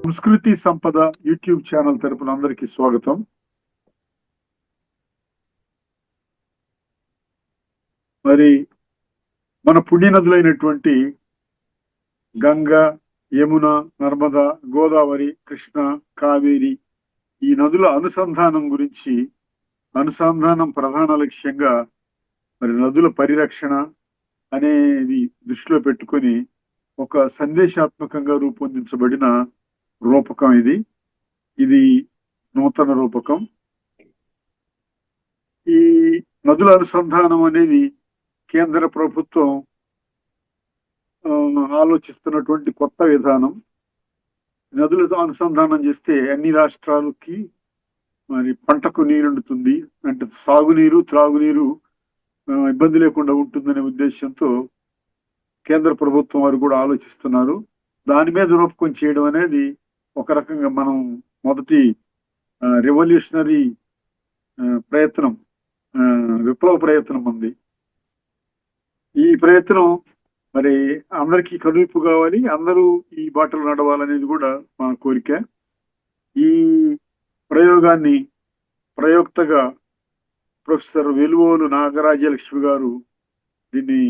సంస్కృతి సంపద YouTube channel తరపున అందరికీ స్వాగతం. మరి మన పుణ్య నదులైనటువంటి గంగా, యమున, నర్మద, గోదావరి, కృష్ణ, కావేరి ఈ నదుల అనుసంధానం గురించి అనుసంధానం ప్రధాన లక్ష్యంగా మరి నదుల పరిరక్షణ అనేది దృష్టిలో పెట్టుకొని ఒక సందేశాత్మకంగా రూపొందించబడిన రూపకం ఇది నూతన రూపకం. ఈ నదుల అనుసంధానం అనేది కేంద్ర ప్రభుత్వం ఆలోచిస్తున్నటువంటి కొత్త విధానం. నదులతో అనుసంధానం చేస్తే అన్ని రాష్ట్రాలకి మరి పంటకు నీరుండుతుంది, అంటే సాగునీరు త్రాగునీరు ఇబ్బంది లేకుండా ఉంటుందనే ఉద్దేశంతో కేంద్ర ప్రభుత్వం వారు కూడా ఆలోచిస్తున్నారు. దాని మీద రూపకం చేయడం అనేది ఒక రకంగా మనం మొదటి రెవల్యూషనరీ ప్రయత్నం, విప్లవ ప్రయత్నం ఉంది. ఈ ప్రయత్నం మరి అందరికీ కనువిప్పు కావాలి, అందరూ ఈ బాటలు నడవాలనేది కూడా మన కోరిక. ఈ ప్రయోగాన్ని ప్రయోక్తగా ప్రొఫెసర్ వెలువోలు నాగరాజ్యలక్ష్మి గారు దీన్ని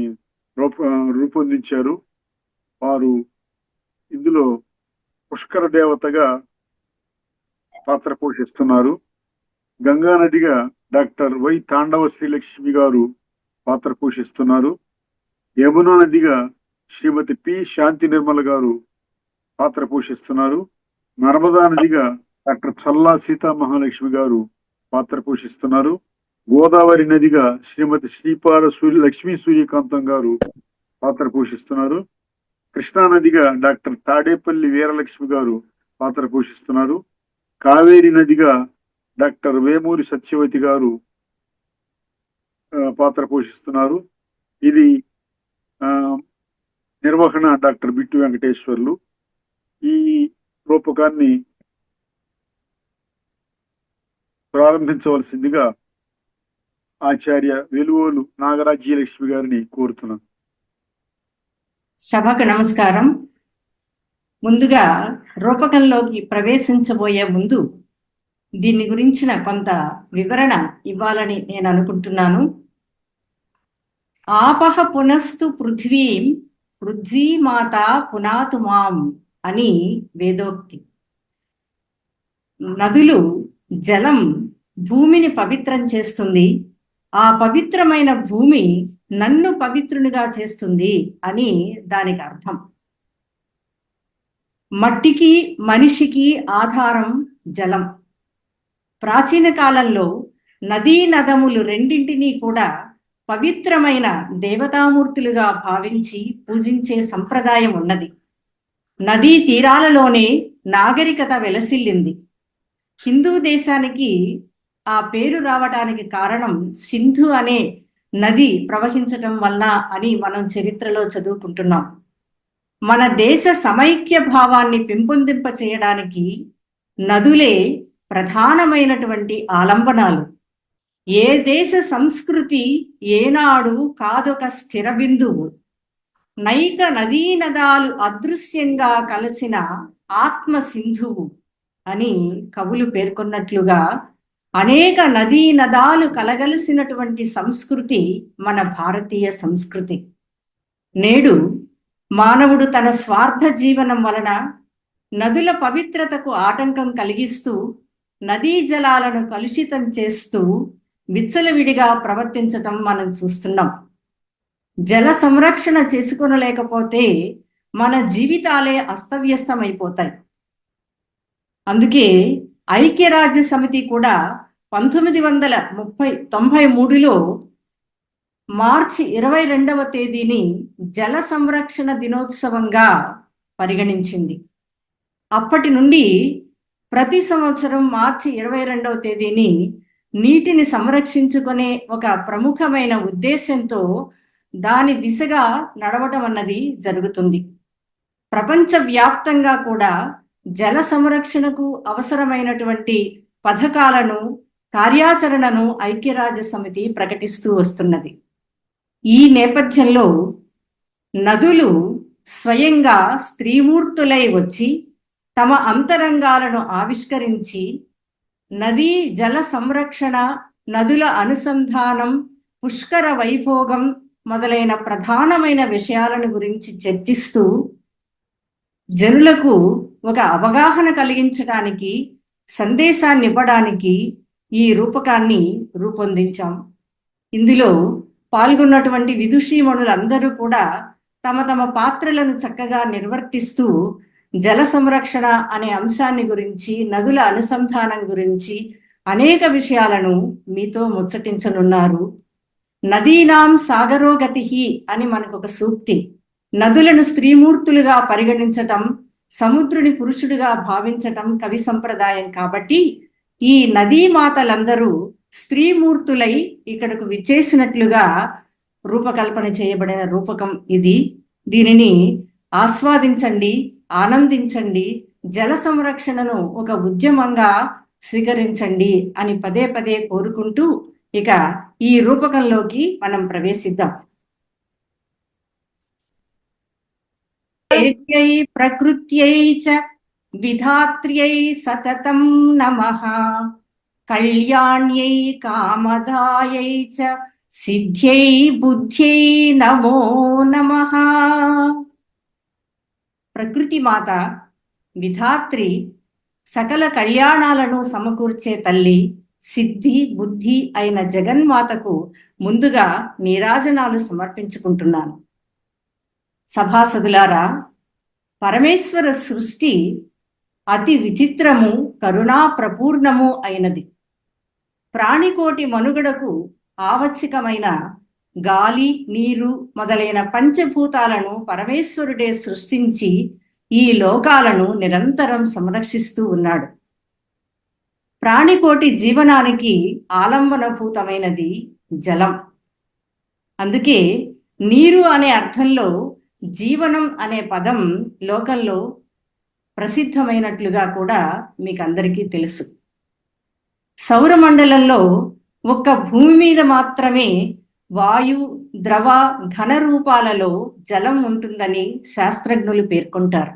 రూపొందించారు. వారు ఇందులో పుష్కర దేవతగా పాత్ర పోషిస్తున్నారు. గంగా నదిగా డాక్టర్ వై తాండవ శ్రీలక్ష్మి గారు పాత్ర పోషిస్తున్నారు. యమునా నదిగా శ్రీమతి పి శాంతి నిర్మల గారు పాత్ర పోషిస్తున్నారు. నర్మదా నదిగా డాక్టర్ చల్లా సీతా మహాలక్ష్మి గారు పాత్ర పోషిస్తున్నారు. గోదావరి నదిగా శ్రీమతి శ్రీపాద లక్ష్మీ సూర్యకాంతం గారు పాత్ర పోషిస్తున్నారు. కృష్ణా నదిగా డాక్టర్ తాడేపల్లి వీరలక్ష్మి గారు పాత్ర పోషిస్తున్నారు. కావేరి నదిగా డాక్టర్ వేమూరి సత్యవతి గారు పాత్ర పోషిస్తున్నారు. ఇది నిర్వహణ డాక్టర్ బిట్టు వెంకటేశ్వర్లు. ఈ రూపకాన్ని ప్రారంభించవలసిందిగా ఆచార్య వెలువోలు నాగరాజ్యలక్ష్మి గారిని కోరుతున్నాను. సభకు నమస్కారం. ముందుగా రూపకంలోకి ప్రవేశించబోయే ముందు దీని గురించిన కొంత వివరణ ఇవ్వాలని నేను అనుకుంటున్నాను. ఆపహ పునస్తు పృథ్వీం పృథ్వీమాత పునాతు మాం అని వేదోక్తి. నదులు, జలం భూమిని పవిత్రం చేస్తుంది, ఆ పవిత్రమైన భూమి నన్ను పవిత్రునిగా చేస్తుంది అని దానికి అర్థం. మట్టికి మనిషికి ఆధారం జలం. ప్రాచీన కాలంలో నదీ నదములు రెండింటినీ కూడా పవిత్రమైన దేవతామూర్తులుగా భావించి పూజించే సంప్రదాయం ఉన్నది. నదీ తీరాలలోనే నాగరికత వెలసిల్లింది. హిందూ దేశానికి ఆ పేరు రావటానికి కారణం సింధు అనే నది ప్రవహించటం వల్ల అని మనం చరిత్రలో చదువుకుంటున్నాం. మన దేశ సమైక్య భావాన్ని పెంపొందింప చేయడానికి నదులే ప్రధానమైనటువంటి ఆలంబనాలు. ఏ దేశ సంస్కృతి ఏనాడు కాదొక స్థిర బిందువు. నైక నదీ నదాలు అదృశ్యంగా కలిసిన ఆత్మ సింధువు అని కవులు పేర్కొన్నట్లుగా అనేక నదీ నదాలు కలగలిసినటువంటి సంస్కృతి మన భారతీయ సంస్కృతి. నేడు మానవుడు తన స్వార్థ జీవనం వలన నదుల పవిత్రతకు ఆటంకం కలిగిస్తూ నదీ జలాలను కలుషితం చేస్తూ విచ్చలవిడిగా ప్రవర్తించటం మనం చూస్తున్నాం. జల సంరక్షణ చేసుకొనలేకపోతే మన జీవితాలే అస్తవ్యస్తమైపోతాయి. అందుకే ఐక్యరాజ్య సమితి కూడా 1993లో మార్చి 22వ తేదీని జల సంరక్షణ దినోత్సవంగా పరిగణించింది. అప్పటి నుండి ప్రతి సంవత్సరం మార్చి 22వ తేదీని నీటిని సంరక్షించుకునే ఒక ప్రముఖమైన ఉద్దేశంతో దాని దిశగా నడవటం అన్నది జరుగుతుంది. ప్రపంచవ్యాప్తంగా కూడా జల సంరక్షణకు అవసరమైనటువంటి పథకాలను, కార్యాచరణను ఐక్యరాజ్య సమితి ప్రకటిస్తూ వస్తున్నది. ఈ నేపథ్యంలో నదులు స్వయంగా స్త్రీమూర్తులై వచ్చి తమ అంతరంగాలను ఆవిష్కరించి నదీ జల సంరక్షణ, నదుల అనుసంధానం, పుష్కర వైభోగం మొదలైన ప్రధానమైన విషయాలను గురించి చర్చిస్తూ జనులకు ఒక అవగాహన కలిగించడానికి, సందేశాన్ని ఇవ్వడానికి ఈ రూపకాన్ని రూపొందించాం. ఇందులో పాల్గొన్నటువంటి విదుషీమణులందరూ కూడా తమ తమ పాత్రలను చక్కగా నిర్వర్తిస్తూ జల సంరక్షణ అనే అంశాన్ని గురించి, నదుల అనుసంధానం గురించి అనేక విషయాలను మీతో ముచ్చటించనున్నారు. నదీనాం సాగరోగతి అని మనకు ఒక సూక్తి. నదులను స్త్రీమూర్తులుగా పరిగణించటం, సముద్రుని పురుషుడిగా భావించటం కవి సంప్రదాయం. కాబట్టి ఈ నదీమాతలందరూ స్త్రీమూర్తులై ఇక్కడకు విచ్చేసినట్లుగా రూపకల్పన చేయబడిన రూపకం ఇది. దీనిని ఆస్వాదించండి, ఆనందించండి, జల సంరక్షణను ఒక ఉద్యమంగా స్వీకరించండి అని పదే పదే కోరుకుంటూ ఇక ఈ రూపకంలోకి మనం ప్రవేశిద్దాం. ప్రకృత్యై చ విధాత్ర్యై సతతం నమః, కళ్యాణ్యై కామదాయై చ సిద్ధ్యై బుద్ధ్యై నమో నమః. ప్రకృతి మాత, విధాత్రి, సకల కళ్యాణాలను సమకూర్చే తల్లి, సిద్ధి బుద్ధి అయిన జగన్మాతకు ముందుగా నీరాజనాలు సమర్పించుకుంటున్నాను. సభాసదులారా, పరమేశ్వర సృష్టి అతి విచిత్రము, కరుణా ప్రపూర్ణము అయినది. ప్రాణికోటి మనుగడకు ఆవశ్యకమైన గాలి, నీరు మొదలైన పంచభూతాలను పరమేశ్వరుడే సృష్టించి ఈ లోకాలను నిరంతరం సంరక్షిస్తూ ఉన్నాడు. ప్రాణికోటి జీవనానికి ఆలంబనభూతమైనది జలం. అందుకే నీరు అనే అర్థంలో జీవనం అనే పదం లోకంలో ప్రసిద్ధమైనట్లుగా కూడా మీకు అందరికీ తెలుసు. సౌరమండలంలో ఒక్క భూమి మీద మాత్రమే వాయు, ద్రవ, ఘన రూపాలలో జలం ఉంటుందని శాస్త్రజ్ఞులు పేర్కొంటారు.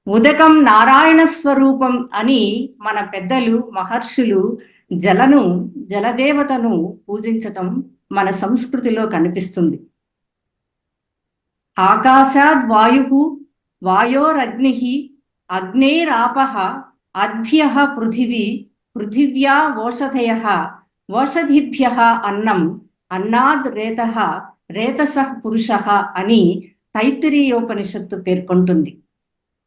ఉదకం నారాయణ స్వరూపం అని మన పెద్దలు, మహర్షులు జలదేవతను పూజించటం మన సంస్కృతిలో కనిపిస్తుంది. ఆకాశాద్ వాయు, వాయోరగ్ని, అగ్నేరాపః, అద్భ్యః పృథివీ, పృథివ్యా ఓషధయః, ఓషధిభ్యః అన్నం, అన్నాద్ రేతః, రేతసః పురుషః అని తైత్తిరీయోపనిషత్తు పేర్కొంటుంది.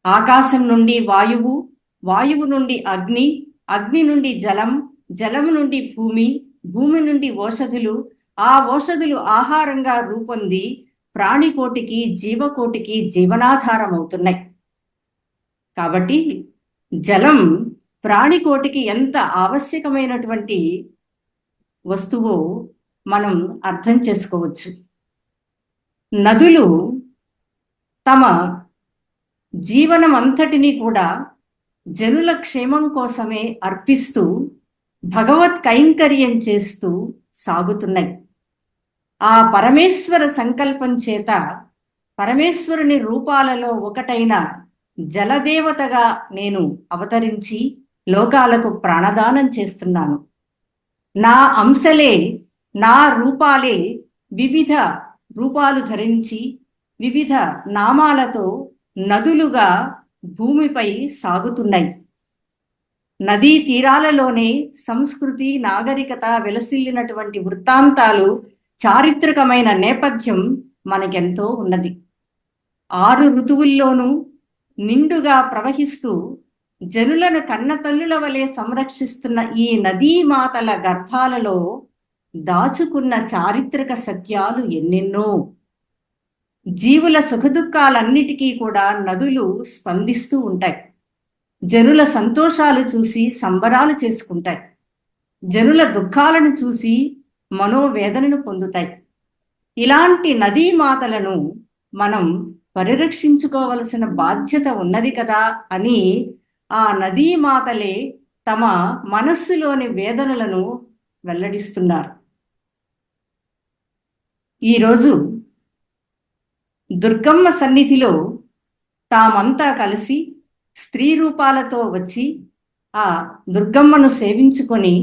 ఆకాశం నుండి వాయువు, వాయువు నుండి అగ్ని, అగ్ని నుండి జలం, జలము నుండి భూమి, భూమి నుండి ఓషధులు, ఆ ఓషధులు ఆహారంగా రూపొంది ప్రాణికోటికి, జీవకోటికి జీవనాధారం అవుతున్నాయి. కాబట్టి జలం ప్రాణికోటికి ఎంత ఆవశ్యకమైనటువంటి వస్తువో మనం అర్థం చేసుకోవచ్చు. నదులు తమ జీవనం అంతటినీ కూడా జనుల క్షేమం కోసమే అర్పిస్తూ భగవత్ కైంకర్యం చేస్తూ సాగుతున్నాయి. ఆ పరమేశ్వర సంకల్పం చేత పరమేశ్వరుని రూపాలలో ఒకటైన జలదేవతగా నేను అవతరించి లోకాలకు ప్రాణదానం చేస్తున్నాను. నా అంశలే, నా రూపాలే వివిధ రూపాలు ధరించి వివిధ నామాలతో నదులుగా భూమిపై సాగుతున్నాయి. నదీ తీరాలలోనే సంస్కృతి, నాగరికత వెలసిల్లినటువంటి వృత్తాంతాలు, చారిత్రకమైన నేపథ్యం మనకెంతో ఉన్నది. 6 ఋతువుల్లోనూ నిండుగా ప్రవహిస్తూ జనులను కన్నతల్లుల వలె సంరక్షిస్తున్న ఈ నదీమాతల గర్భాలలో దాచుకున్న చారిత్రక సత్యాలు ఎన్నెన్నో. జీవుల సుఖదుఖాలన్నిటికీ కూడా నదులు స్పందిస్తూ ఉంటాయి. జనుల సంతోషాలు చూసి సంబరాలు చేసుకుంటాయి. జనుల దుఃఖాలను చూసి మనోవేదనను పొందుతాయి. ఇలాంటి నదీమాతలను మనం పరిరక్షించుకోవలసిన బాధ్యత ఉన్నది కదా అని ఆ నదీమాతలే తమ మనస్సులోని వేదనలను వెల్లడిస్తున్నారు. ఈరోజు దుర్గమ్మ సన్నిధిలో తామంతా కలిసి స్త్రీ రూపాలతో వచ్చి ఆ దుర్గమ్మను సేవించుకొని,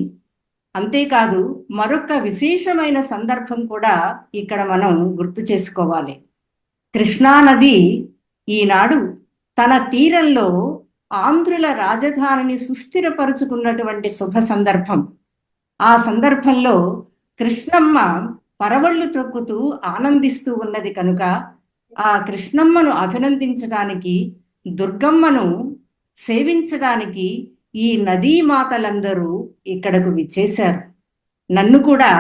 అంతేకాదు మరొక విశేషమైన సందర్భం కూడా ఇక్కడ మనం గుర్తు చేసుకోవాలి. కృష్ణానది ఈనాడు తన తీరంలో ఆంధ్రుల రాజధానిని సుస్థిరపరుచుకున్నటువంటి శుభ సందర్భం. ఆ సందర్భంలో కృష్ణమ్మ పరవళ్ళు త్రొక్కుతూ ఆనందిస్తూ ఉన్నది కనుక ఆ కృష్ణమ్మను అభినందించడానికి, దుర్గమ్మను సేవించడానికి ఈ నదీమాతలందరూ ఇక్కడకు విచ్చేశారు. నన్ను కూడా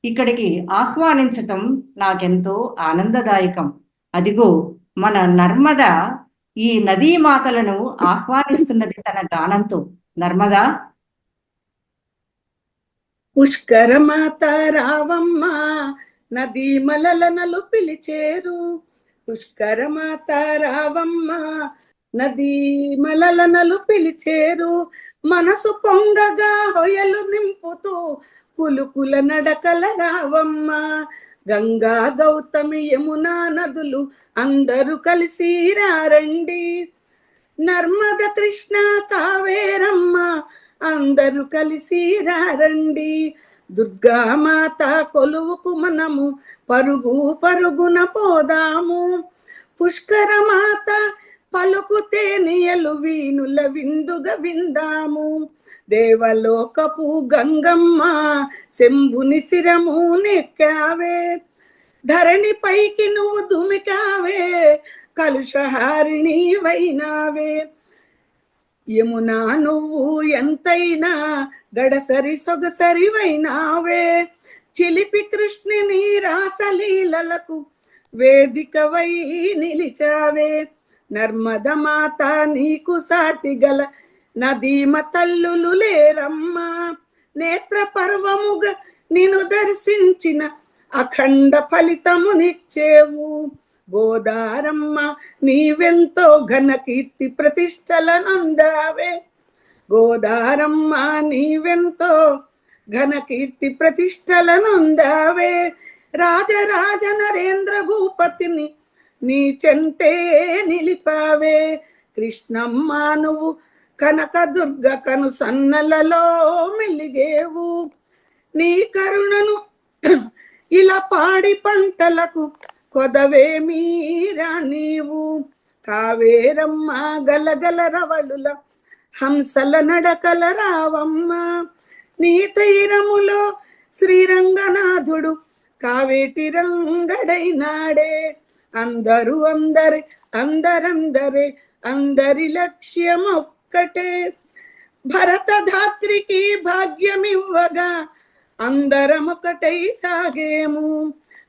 ఇక్కడికి ఆహ్వానించటం నాకెంతో ఆనందదాయకం. అదిగో మన నర్మద ఈ నదీమాతలను ఆహ్వానిస్తున్నది తన గానంతో. నర్మదా, పుష్కరమాత రావమ్మ నదీమలనలు పిలిచేరు. పుష్కరమాత రావమ్మ నదీమలనలు పిలిచేరు. మనసు పొంగగా హొయలు నింపుతూ కులుకుల నడకల రావమ్మ. గంగా గౌతమి యమునా నదులు అందరూ కలిసి రండి. నర్మద కృష్ణ కావేరమ్మ అందరూ కలిసి రండి. దుర్గామాత కొలువుకు మనము పరుగు పరుగున పోదాము. పుష్కరమాత పలుకుతే నియలు వీనుల విందుగా విందాము. దేవలోకపు గంగమ్మ శంభుని శిరము నెక్కావే. ధరణి పైకి నువ్వు దుమికావే, కలుషహారిణి వైనావే. యమునా నువ్వు ఎంతైనా గడసరి సొగసరి వైనావే. చిలిపి కృష్ణుని రాసలీలలకు వేదికవై నిలిచావే. నర్మద మాత నీకు సాటి గల నదీమ తల్లులు లేరమ్మా. నేత్ర పర్వముగా నిన్ను దర్శించిన అఖండ ఫలితమునిచ్చేవు. గోదారమ్మ నీవెంతో ఘన కీర్తి ప్రతిష్టలనందావే. గోదారమ్మ నీవెంతో ఘన కీర్తి ప్రతిష్టలనందావే. రాజరాజ నరేంద్ర భూపతిని నీ చెంతే నిలిపావే. కృష్ణమ్మ నువ్వు కనక దుర్గ కను సన్నలలో మెలిగేవు. నీ కరుణను ఇలా పాడి పంటలకు కొదవేమీరా నీవు. కావేరమ్మ గలగల రవళుల హంసల నడకల రావమ్మ. నీ తీరములో శ్రీరంగనాథుడు కావేటి రంగడైనాడే. అందరూ అందరందరే అందరి లక్ష్యం ఒక్కటే. భరతధాత్రికి భాగ్యమివ్వగా అందరమొకటై సాగేము.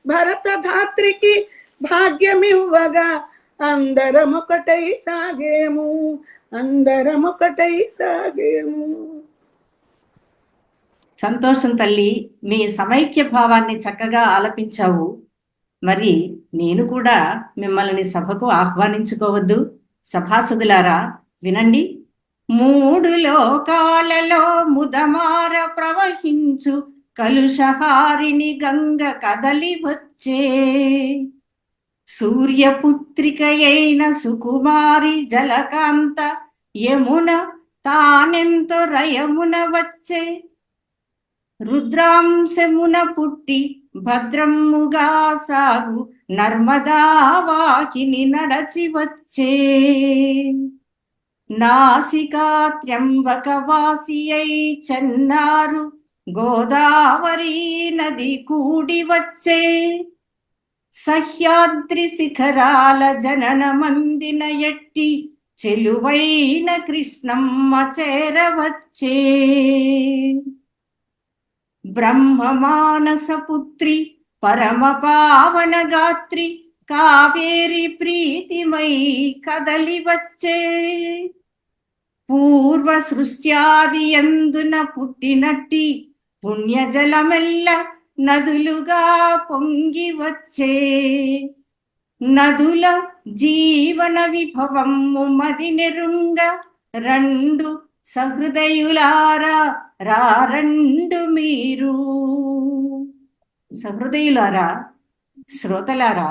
భరతధాత్రికి భాగ్యమివ్వగా అందరమొకటై సాగేము. అందరమొకటై సాగేము. సంతోషం తల్లి, మీ సమైక్య భావాన్ని చక్కగా ఆలపించావు. మరి నేను కూడా మిమ్మల్ని సభకు ఆహ్వానించుకోవద్దు? సభాసదులారా వినండి. మూడు లోకాలలో ముదమార ప్రవహించు కలుషహారిణి గంగ కదలి వచ్చే. సూర్యపుత్రికయైన సుకుమారి జలకాంత యమున తానెంతో రయమున వచ్చే. రుద్రాంశమున పుట్టి భద్రమ్ముగా సాగు నర్మదా వాకిని నడచి వచ్చే. నాసికా త్ర్యంబక వాసి అయి చెన్నారు గోదావరి నది కూడి వచ్చే. సహ్యాద్రి శిఖరాల జనన మందిన ఎట్టి చెలువైన కృష్ణమ్మ చేరవచ్చే. బ్రహ్మమానస పుత్రి పరమ పావన గాత్రి కావేరి ప్రీతిమై కదలి వచ్చే. పూర్వ సృష్ట్యాది యందున పుట్టినట్టి పుణ్యజలమెల్ల నదులుగా పొంగి వచ్చే. నదుల జీవన విభవము మది నెరుంగ రెండు సహృదయులారా రారండు మీరు. సహృదయులారా, శ్రోతలారా,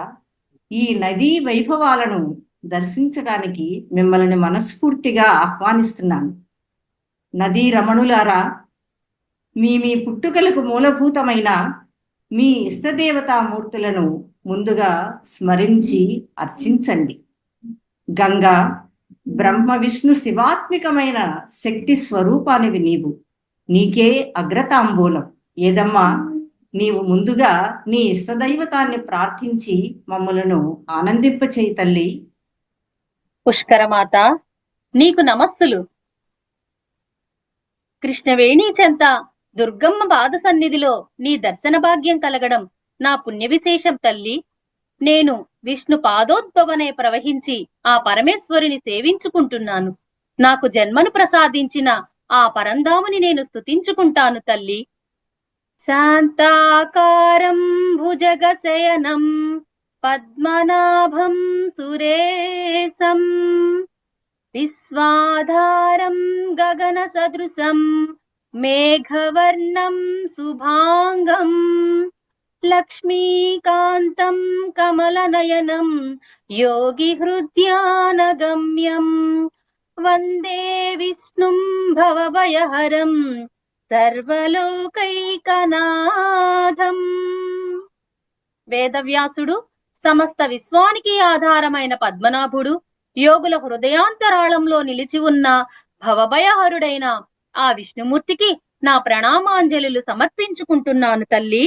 ఈ నదీ వైభవాలను దర్శించడానికి మిమ్మల్ని మనస్ఫూర్తిగా ఆహ్వానిస్తున్నాను. నదీ రమణులారా, మీ మీ పుట్టుకలకు మూలభూతమైన మీ ఇష్టదేవతామూర్తులను ముందుగా స్మరించి అర్చించండి. గంగా, బ్రహ్మ విష్ణు శివాత్మికమైన శక్తి స్వరూపానివి నీవు. నీకే అగ్రతాంబూలం. ఏదమ్మా, నీవు ముందుగా నీ ఇష్టదైవతాన్ని ప్రార్థించి మమ్మలను ఆనందింపచేయి తల్లి. పుష్కరమాత, నీకు నమస్సులు. కృష్ణవేణి చెంత దుర్గమ్మ పాద సన్నిధిలో నీ దర్శన భాగ్యం కలగడం నా పుణ్య విశేషం తల్లి. నేను విష్ణు పాదోద్భవనే ప్రవహించి ఆ పరమేశ్వరుని సేవించుకుంటున్నాను. నాకు జన్మను ప్రసాదించిన ఆ పరంధాముని నేను స్తుతించుకుంటాను తల్లి. శాంతాకారం భుజగశయనం పద్మనాభం సురేశం విశ్వాధారం గగన సదృశం మేఘవర్ణం శుభాంగం లక్ష్మీకాంతం కమలనయనం యోగి హృద్యానగమ్యం వందే విష్ణుం భవభయహరం సర్వలోకైకనాథం. వేదవ్యాసుడు, సమస్త విశ్వానికి ఆధారమైన పద్మనాభుడు, యోగుల హృదయాంతరాళంలో నిలిచి ఉన్న భవభయహరుడైన ఆ విష్ణుమూర్తికి నా ప్రణామాంజలులు సమర్పించుకుంటున్నాను తల్లి.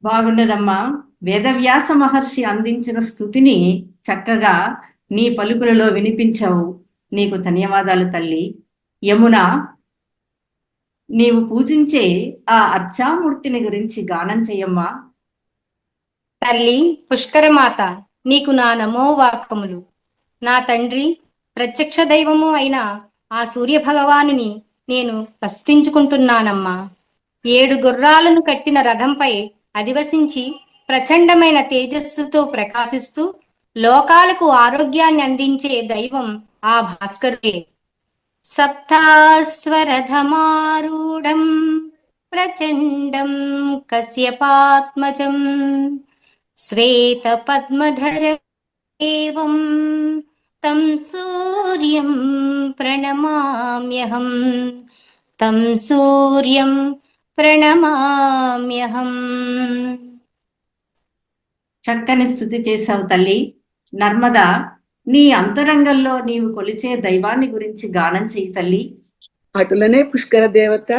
బాగుండదమ్మా. వేదవ్యాస మహర్షి అందించిన స్తుతిని చక్కగా నీ పలుకులలో వినిపించావు. నీకు ధన్యవాదాలు తల్లి. యమున, నీవు పూజించే ఆ అర్చామూర్తిని గురించి గానం చెయ్యమ్మా. తల్లి పుష్కరమాత, నీకు నా నమో వాకములు. నా తండ్రి ప్రత్యక్ష దైవము అయిన ఆ సూర్య భగవానుని నేను ప్రస్తుతించుకుంటున్నానమ్మా. 7 గుర్రాలను కట్టిన రథంపై అధివసించి ప్రచండమైన తేజస్సుతో ప్రకాశిస్తూ లోకాలకు ఆరోగ్యాన్ని అందించే దైవం ఆ భాస్కరుడే. సప్తాస్వరథమారూఢం ప్రచండం కశ్యపాత్మజం శ్వేత పద్మధర ఏవం తం సూర్యం ప్రణమామ్యహం తం సూర్యం ప్రణమామ్యహం. చక్కని స్థుతి చేశావు తల్లి. నర్మదా, నీ అంతరంగంలో నీవు కొలిచే దైవాన్ని గురించి గానం చెయ్యి తల్లి. అటులనే పుష్కర దేవత,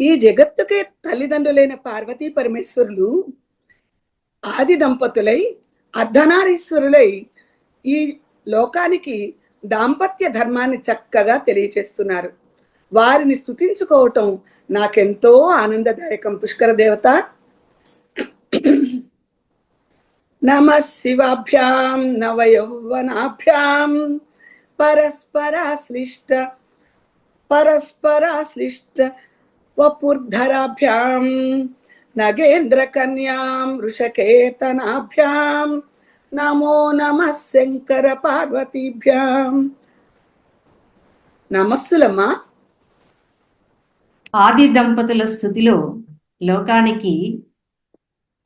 ఈ జగత్తుకే తల్లిదండ్రులైన పార్వతీ పరమేశ్వరులు ఆది దంపతులై అర్ధనారీశ్వరులై ఈ లోకానికి దాంపత్య ధర్మాన్ని చక్కగా తెలియచేస్తున్నారు. వారిని స్తుతించుకోవటం నాకెంతో ఆనందదాయకం. పుష్కర దేవత, నమః శివాభ్యాం నవయౌవనాభ్యాం పరస్పరాశ్లిష్ట వపుర్ధరాభ్యాం నగేంద్ర కన్యాం వృషకేతనాభ్యాం నమో నమః శంకర పార్వతీభ్యాం. నమస్సులమ్మా. ఆది దంపతుల స్థుతిలో లోకానికి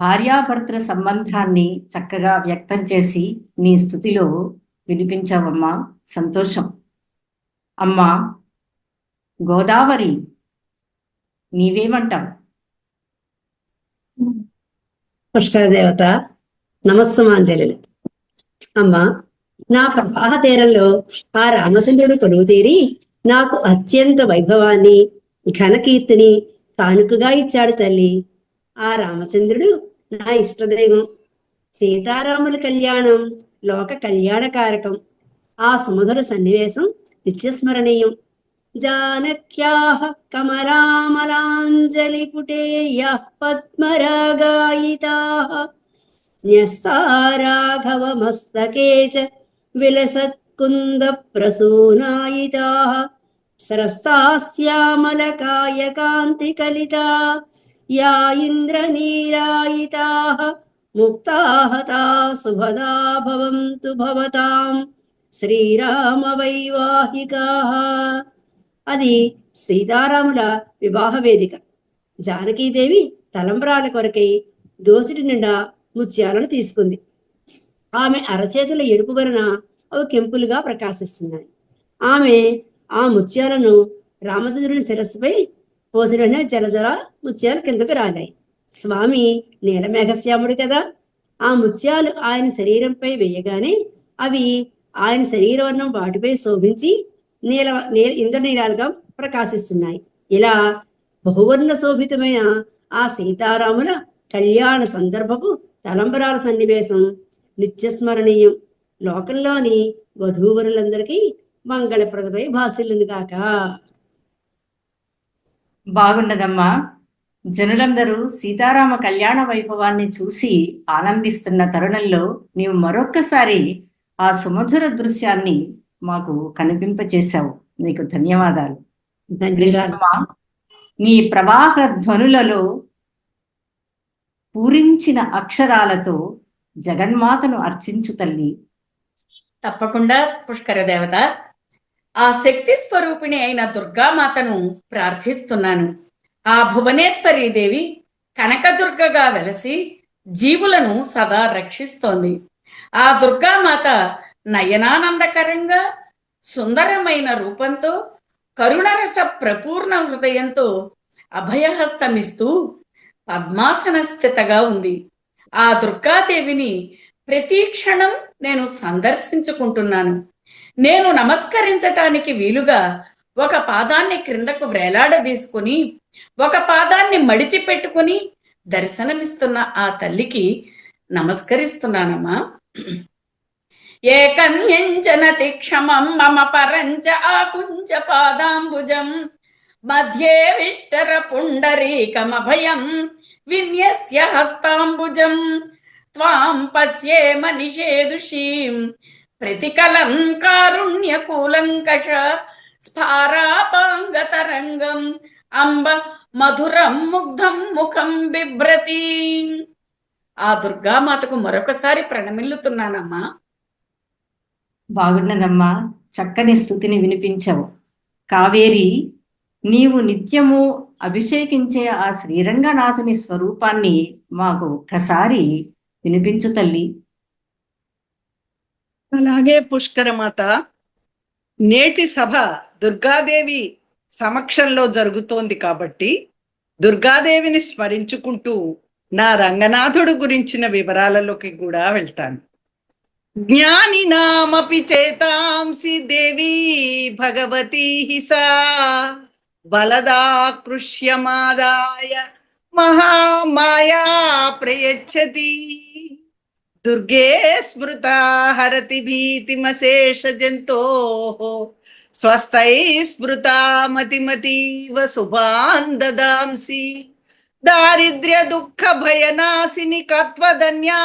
భార్యాభర్తల సంబంధాన్ని చక్కగా వ్యక్తం చేసి నీ స్థుతిలో వినిపించావమ్మా. సంతోషం. అమ్మా గోదావరి, నీవేమంటావు? పుష్కర దేవత, నమస్సమాంజలి. అమ్మా, నా ప్రవాహ తీరంలో ఆ రామచంద్రుడు కొలువు తీరి నాకు అత్యంత వైభవాన్ని ఘనకీర్తిని కానుకగా ఇచ్చాడు తల్లి. ఆ రామచంద్రుడు నా ఇష్టదైవం. సీతారాముల కళ్యాణం లోక కళ్యాణకారకం. ఆ సుమధుర సన్నివేశం నిత్యస్మరణీయం. జానక్యాః కమలామలాంజలి పుటేయః పద్మరాగాయితాః న్యస్తా రాఘవమస్తకే చ విలసత్కుంద ప్రసూనాయితాః సరస్తాశ్యామలకాయ కాంతి కలితా యా ఇంద్రనీరాయితాః ముక్తాః తా శుభదా భవంతు భవతాం శ్రీరామ వైవాహికాః. అది సీతారాముల వివాహ వేదిక. జానకీదేవి తలంబ్రాల కొరకై దోసిటి నిండా ముత్యాలను తీసుకుంది. ఆమె అరచేతుల ఎరుపు వలన అవి కెంపులుగా ప్రకాశిస్తున్నాయి. ఆమె ఆ ముత్యాలను రామచంద్రుని శిరస్సుపై పోసిన జలజల ముత్యాలు కిందకు రాగాయి. స్వామి నీలమేఘశ్యాముడు కదా. ఆ ముత్యాలు ఆయన శరీరంపై వేయగానే అవి ఆయన శరీరవర్ణం వాటిపై శోభించి ఇంద్రనీలాలుగా ప్రకాశిస్తున్నాయి. ఇలా బహువర్ణ శోభితమైన ఆ సీతారాముల కళ్యాణ సందర్భపు తలంబరాల సన్నివేశం నిత్యస్మరణీయం. లోకంలోని వధూవరులందరికీ మంగళప్రదమై భాసిల్లును గాక. బాగున్నదమ్మా. జనులందరూ సీతారామ కళ్యాణ వైభవాన్ని చూసి ఆనందిస్తున్న తరుణంలో నీవు మరొక్కసారి ఆ సుమధుర దృశ్యాన్ని మాకు కనిపింపచేశావు. నీకు ధన్యవాదాలు. కృష్ణమ్మ, నీ ప్రవాహ ధ్వనులలో పూరించిన అక్షరాలతో జగన్మాతను అర్చించు తల్లి. తప్పకుండా పుష్కర దేవత. ఆ శక్తి స్వరూపిణి అయిన దుర్గామాతను ప్రార్థిస్తున్నాను. ఆ భువనేశ్వరీ దేవి కనకదుర్గగా వెలసి జీవులను సదా రక్షిస్తోంది. ఆ దుర్గామాత నయనానందకరంగా సుందరమైన రూపంతో కరుణరస ప్రపూర్ణ హృదయంతో అభయహస్తమిస్తూ పద్మాసన స్థితగా ఉంది. ఆ దుర్గాదేవిని ప్రతి క్షణం నేను సందర్శించుకుంటున్నాను. నేను నమస్కరించటానికి వీలుగా ఒక పాదాన్ని క్రిందకు వేలాడదీసుకుని ఒక పాదాన్ని మడిచిపెట్టుకుని దర్శనమిస్తున్న ఆ తల్లికి నమస్కరిస్తున్నానమ్మా. ఏకన్యంచనతి క్షమం మమ పరంచ ఆకుంచ పాదాంబుజం మధ్యే విష్టర పుండరీకమభయం విన్యస్య హస్తాంబుజం త్వాం పశ్యేమ నిషేదుషీం ప్రతికలం కారుణ్యకూలంకష స్ఫారాపాంగతరంగం అంబ మధురం ముగ్ధం ముఖం బిభ్రతి. ఆ దుర్గామాతకు మరొకసారి ప్రణమిల్లుతున్నానమ్మా. బాగున్నదమ్మా. చక్కని స్తుతిని వినిపించవు. కావేరి, నీవు నిత్యము అభిషేకించే ఆ శ్రీరంగనాథుని స్వరూపాన్ని మాకు ఒక్కసారి వినిపించు తల్లి. అలాగే పుష్కరమాత, నేటి సభ దుర్గాదేవి సమక్షంలో జరుగుతోంది కాబట్టి దుర్గాదేవిని స్మరించుకుంటూ నా రంగనాథుడు గురించిన వివరాలలోకి కూడా వెళ్తాను. జ్ఞానినామపి చేతాంసి దేవీ భగవతీ సా బలదాకృష్యమాదాయ మహామాయా ప్రయచ్చతి దుర్గే స్మృతా హరతి భీతిమశేష జంతోః స్వస్థై స్మృతా మతిమతీవ శుభాన్ దదాంసి దారిద్ర్య దుఃఖ భయనాశిని కత్వదన్యా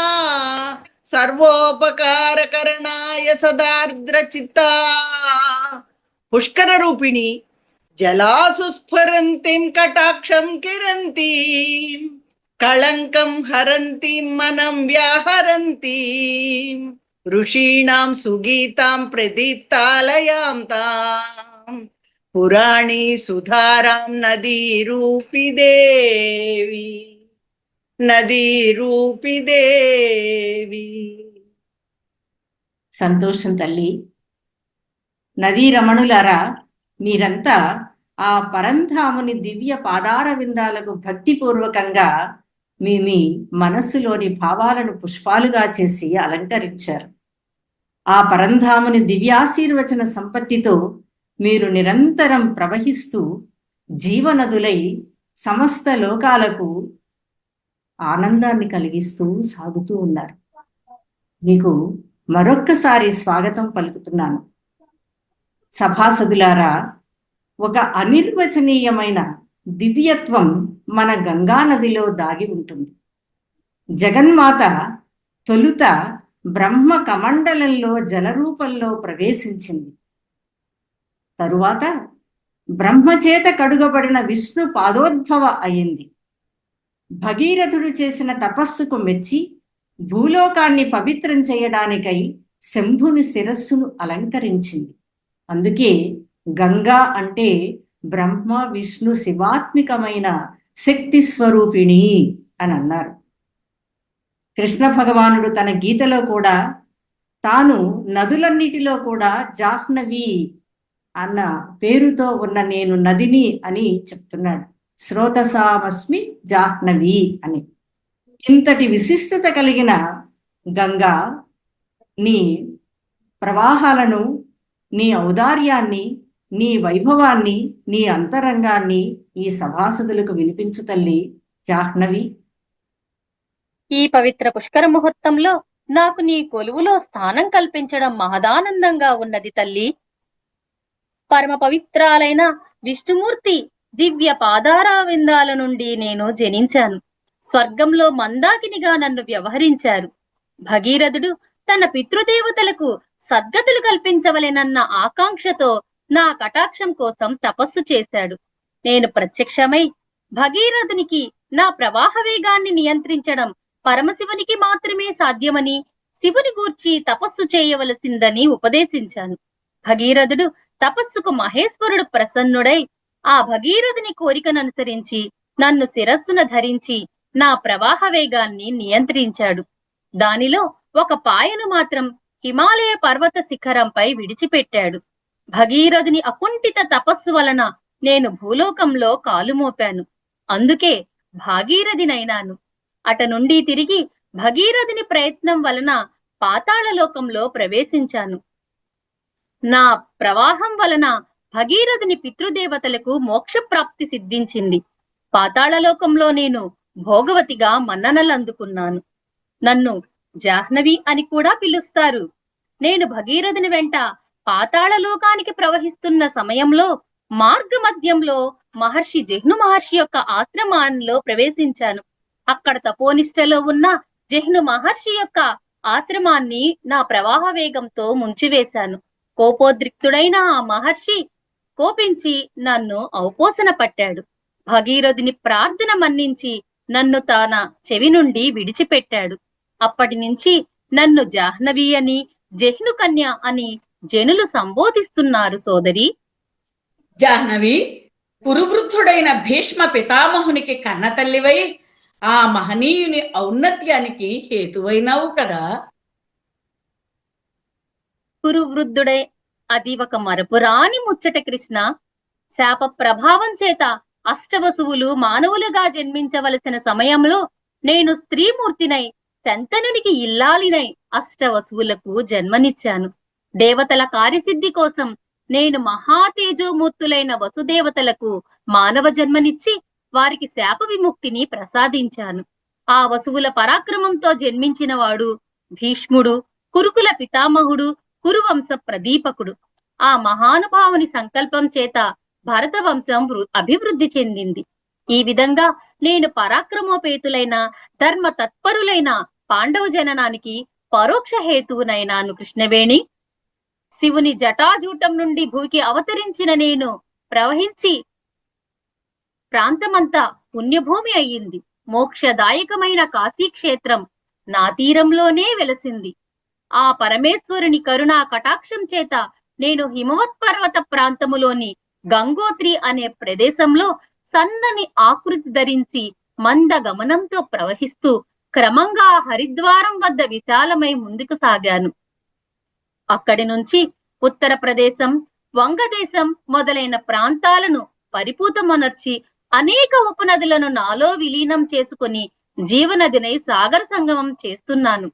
సర్వోపకారకరణాయ సదార్ద్ర చిత్తా పుష్కర రూపిణి జలాసు స్ఫురంతిం కటాక్షం కిరంతీం కళంకం హరంతీం మనం వ్యాహరంతీం ఋషీణాం సుగీతాం ప్రదీప్తాలయాం తాం పురాణీ సుధారాం నదీ రూపి దేవి నదీ రూపి దేవి. సంతోషం తల్లి. నదీ రమణులారా, మీరంతా ఆ పరంధాముని దివ్య పాదార విందాలకు భక్తిపూర్వకంగా మీ మనస్సులోని భావాలను పుష్పాలుగా చేసి అలంకరించారు. ఆ పరంధాముని దివ్యాశీర్వచన సంపత్తితో మీరు నిరంతరం ప్రవహిస్తూ జీవనదులై సమస్త లోకాలకు ఆనందాన్ని కలిగిస్తూ సాగుతూ ఉన్నారు. మీకు మరొక్కసారి స్వాగతం పలుకుతున్నాను. సభాసదులారా, ఒక అనిర్వచనీయమైన దివ్యత్వం మన గంగా నదిలో దాగి ఉంటుంది. జగన్మాత తొలుత బ్రహ్మ కమండలంలో జలరూపంలో ప్రవేశించింది. తరువాత బ్రహ్మచేత కడుగబడిన విష్ణు పాదోద్భవ అయింది. భగీరథుడు చేసిన తపస్సుకు మెచ్చి భూలోకాన్ని పవిత్రం చేయడానికై శంభుని శిరస్సును అలంకరించింది. అందుకే గంగా అంటే బ్రహ్మ విష్ణు శివాత్మికమైన శక్తి స్వరూపిణి అని అన్నారు. కృష్ణ భగవానుడు తన గీతలో కూడా తాను నదులన్నిటిలో కూడా జాహ్నవి అన్న పేరుతో ఉన్న నేను నదిని అని చెప్తున్నాడు. స్రోతసామస్మి జాహ్నవి అని. ఇంతటి విశిష్టత కలిగిన గంగా నీ ప్రవాహాలను, నీ ఔదార్యాన్ని, నీ వైభవాన్ని, నీ అంతరంగాన్ని ఈ సభాసదులకు వినిపించు తల్లి జాహ్నవి. ఈ పవిత్ర పుష్కర ముహూర్తంలో నాకు నీ కొలువులో స్థానం కల్పించడం మహదానందంగా ఉన్నది తల్లి. పరమ పవిత్రాలైన విష్ణుమూర్తి దివ్య పాదారావిందాల నుండి నేను జనించాను. స్వర్గంలో మందాకినిగా నన్ను వ్యవహరించారు. భగీరథుడు తన పితృదేవతలకు సద్గతులు కల్పించవలెనన్న ఆకాంక్షతో నా కటాక్షం కోసం తపస్సు చేశాడు. నేను ప్రత్యక్షమై భగీరథునికి నా ప్రవాహ వేగాన్ని నియంత్రించడం పరమశివునికి మాత్రమే సాధ్యమని, శివుని గూర్చి తపస్సు చేయవలసిందని ఉపదేశించాను. భగీరథుడు తపస్సుకు మహేశ్వరుడు ప్రసన్నుడై ఆ భగీరథుని కోరికననుసరించి నన్ను శిరస్సున ధరించి నా ప్రవాహ వేగాన్ని నియంత్రించాడు. దానిలో ఒక పాయను మాత్రం హిమాలయ పర్వత శిఖరంపై విడిచిపెట్టాడు. భగీరథుని అకుంఠిత తపస్సు వలన నేను భూలోకంలో కాలు మోపాను. అందుకే భాగీరథినైనాను. అట నుండి తిరిగి భగీరథుని ప్రయత్నం వలన పాతాళలోకంలో ప్రవేశించాను. నా ప్రవాహం వలన భగీరథుని పితృదేవతలకు మోక్షప్రాప్తి సిద్ధించింది. పాతాళలోకంలో నేను భోగవతిగా మన్ననలందుకున్నాను. నన్ను జాహ్నవి అని కూడా పిలుస్తారు. నేను భగీరథుని వెంట పాతాళలోకానికి ప్రవహిస్తున్న సమయంలో మార్గ మధ్యంలో మహర్షి జహ్ను మహర్షి యొక్క ఆశ్రమంలో ప్రవేశించాను. అక్కడ తపోనిష్టలో ఉన్న జహ్ను మహర్షి యొక్క ఆశ్రమాన్ని నా ప్రవాహ వేగంతో ముంచివేశాను. కోపోద్రిక్తుడైన ఆ మహర్షి కోపించి నన్ను ఔపోసన పట్టాడు. భగీరథుని ప్రార్థన మన్నించి నన్ను తన చెవి నుండి విడిచిపెట్టాడు. అప్పటి నుంచి నన్ను జాహ్నవి అని, జహ్ను కన్య అని జనులు సంబోధిస్తున్నారు సోదరి. జాహ్నవి, కురువృద్ధుడైన భీష్మ పితామహునికి కన్న తల్లివై ఆ మహనీయుని ఔన్నత్యానికి హేతువైనావు కదా. కురువృద్ధుడై అది ఒక మరపురాని ముచ్చట కృష్ణ. శాప ప్రభావం చేత అష్టవసువులు మానవులుగా జన్మించవలసిన సమయంలో నేను స్త్రీమూర్తినై శంతనునికి ఇల్లాలినై అష్టవసువులకు జన్మనిచ్చాను. దేవతల కార్యసిద్ధి కోసం నేను మహాతేజోమూర్తులైన వసుదేవతలకు మానవ జన్మనిచ్చి వారికి శాప విముక్తిని ప్రసాదించాను. ఆ వసువుల పరాక్రమంతో జన్మించిన వాడు భీష్ముడు, కురుకుల పితామహుడు, కురువంశ ప్రదీపకుడు. ఆ మహానుభావుని సంకల్పం చేత భరత వంశం అభివృద్ధి చెందింది. ఈ విధంగా నేను పరాక్రమోపేతులైన ధర్మ తత్పరులైన పాండవ జననానికి పరోక్ష హేతువునైనాను కృష్ణవేణి. శివుని జటాజూటం నుండి భూమికి అవతరించిన నేను ప్రవహించి ప్రాంతమంతా పుణ్యభూమి అయ్యింది. మోక్షదాయకమైన కాశీక్షేత్రం నా తీరంలోనే వెలసింది. ఆ పరమేశ్వరుని కరుణా కటాక్షం చేత నేను హిమవత్ పర్వత ప్రాంతములోని గంగోత్రి అనే ప్రదేశంలో సన్నని ఆకృతి ధరించి మంద గమనంతో ప్రవహిస్తూ క్రమంగా హరిద్వారం వద్ద విశాలమై ముందుకు సాగాను. అక్కడి నుంచి ఉత్తరప్రదేశం, వంగదేశం మొదలైన ప్రాంతాలను పరిపూతమొనర్చి అనేక ఉపనదులను నాలో విలీనం చేసుకుని జీవనదినై సాగర సంగమం చేస్తున్నాను.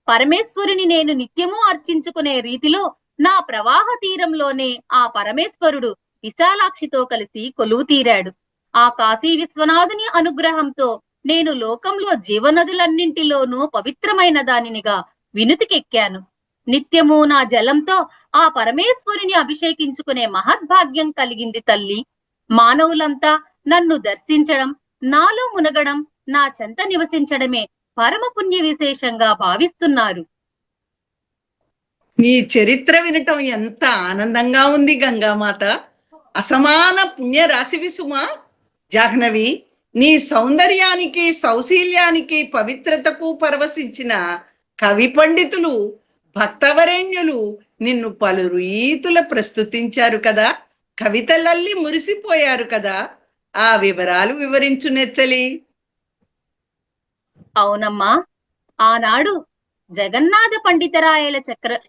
పరమేశ్వరుని నేను నిత్యము అర్చించుకునే రీతిలో నా ప్రవాహ తీరంలోనే ఆ పరమేశ్వరుడు విశాలాక్షితో కలిసి కొలువు తీరాడు. ఆ కాశీ విశ్వనాథుని అనుగ్రహంతో నేను లోకంలో జీవనదులన్నింటిలోనూ పవిత్రమైన దానినిగా వినుతికెక్కాను. నిత్యము నా జలంతో ఆ పరమేశ్వరుని అభిషేకించుకునే మహద్భాగ్యం కలిగింది తల్లి. మానవులంతా నన్ను దర్శించడం, నాలో మునగడం, నా చెంత నివసించడమే పరమ పుణ్య విశేషంగా భావిస్తున్నారు. నీ చరిత్ర వినటం ఎంత ఆనందంగా ఉంది గంగామాత. అసమాన పుణ్య రాశివి సుమా. జాహ్నవి, నీ సౌందర్యానికి, సౌశీల్యానికి, పవిత్రతకు పరవశించిన కవి పండితులు, భక్తవరేణ్యులు నిన్ను పలు రీతుల ప్రస్తుతించారు కదా. కవితలల్లి మురిసిపోయారు కదా. ఆ వివరాలు వివరించు నెచ్చలి. అవునమ్మా, ఆనాడు జగన్నాథ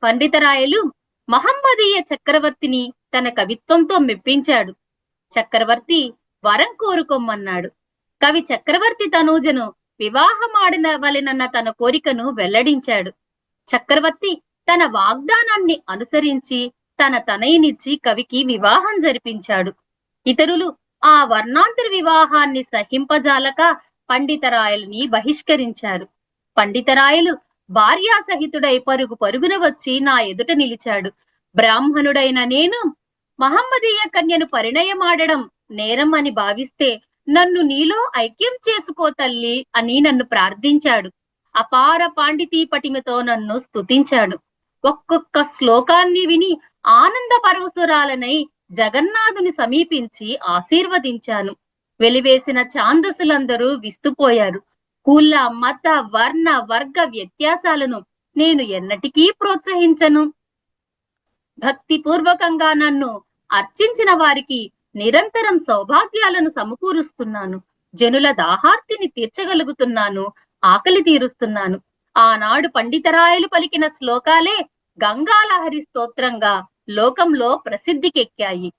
పండితరాయలు మహమ్మదీయ చక్రవర్తిని తన కవిత్వంతో మెప్పించాడు. చక్రవర్తి వరం కోరుకోమన్నాడు. కవి చక్రవర్తి తనూజను వివాహమాడవలెనన్న తన కోరికను వెల్లడించాడు. చక్రవర్తి తన వాగ్దానాన్ని అనుసరించి తన తనయునిచ్చి కవికి వివాహం జరిపించాడు. ఇతరులు ఆ వర్ణాంతర వివాహాన్ని సహింపజాలక పండితరాయలని బహిష్కరించారు. పండితరాయలు భార్యాసహితుడై పరుగు పరుగున వచ్చి నా ఎదుట నిలిచాడు. బ్రాహ్మణుడైన నేను మహమ్మదీయ కన్యను పరిణయమాడడం నేరం అని భావిస్తే నన్ను నీలో ఐక్యం చేసుకో తల్లి అని నన్ను ప్రార్థించాడు. అపార పాండితీ పటిమతో నన్ను స్తుతించాడు. ఒక్కొక్క శ్లోకాన్ని విని ఆనంద పరవశురాలనై జగన్నాథుని సమీపించి ఆశీర్వదించాను. వెలివేసిన ఛాందసులందరూ విస్తుపోయారు. కుల మత వర్ణ వర్గ వ్యత్యాసాలను నేను ఎన్నటికీ ప్రోత్సహించను. భక్తిపూర్వకంగా నన్ను అర్చించిన వారికి నిరంతరం సౌభాగ్యాలను సమకూరుస్తున్నాను. జనుల దాహార్తిని తీర్చగలుగుతున్నాను, ఆకలి తీరుస్తున్నాను. ఆనాడు పండితరాయలు పలికిన శ్లోకాలే గంగాలహరి స్తోత్రంగా లోకంలో ప్రసిద్ధికెక్కాయి.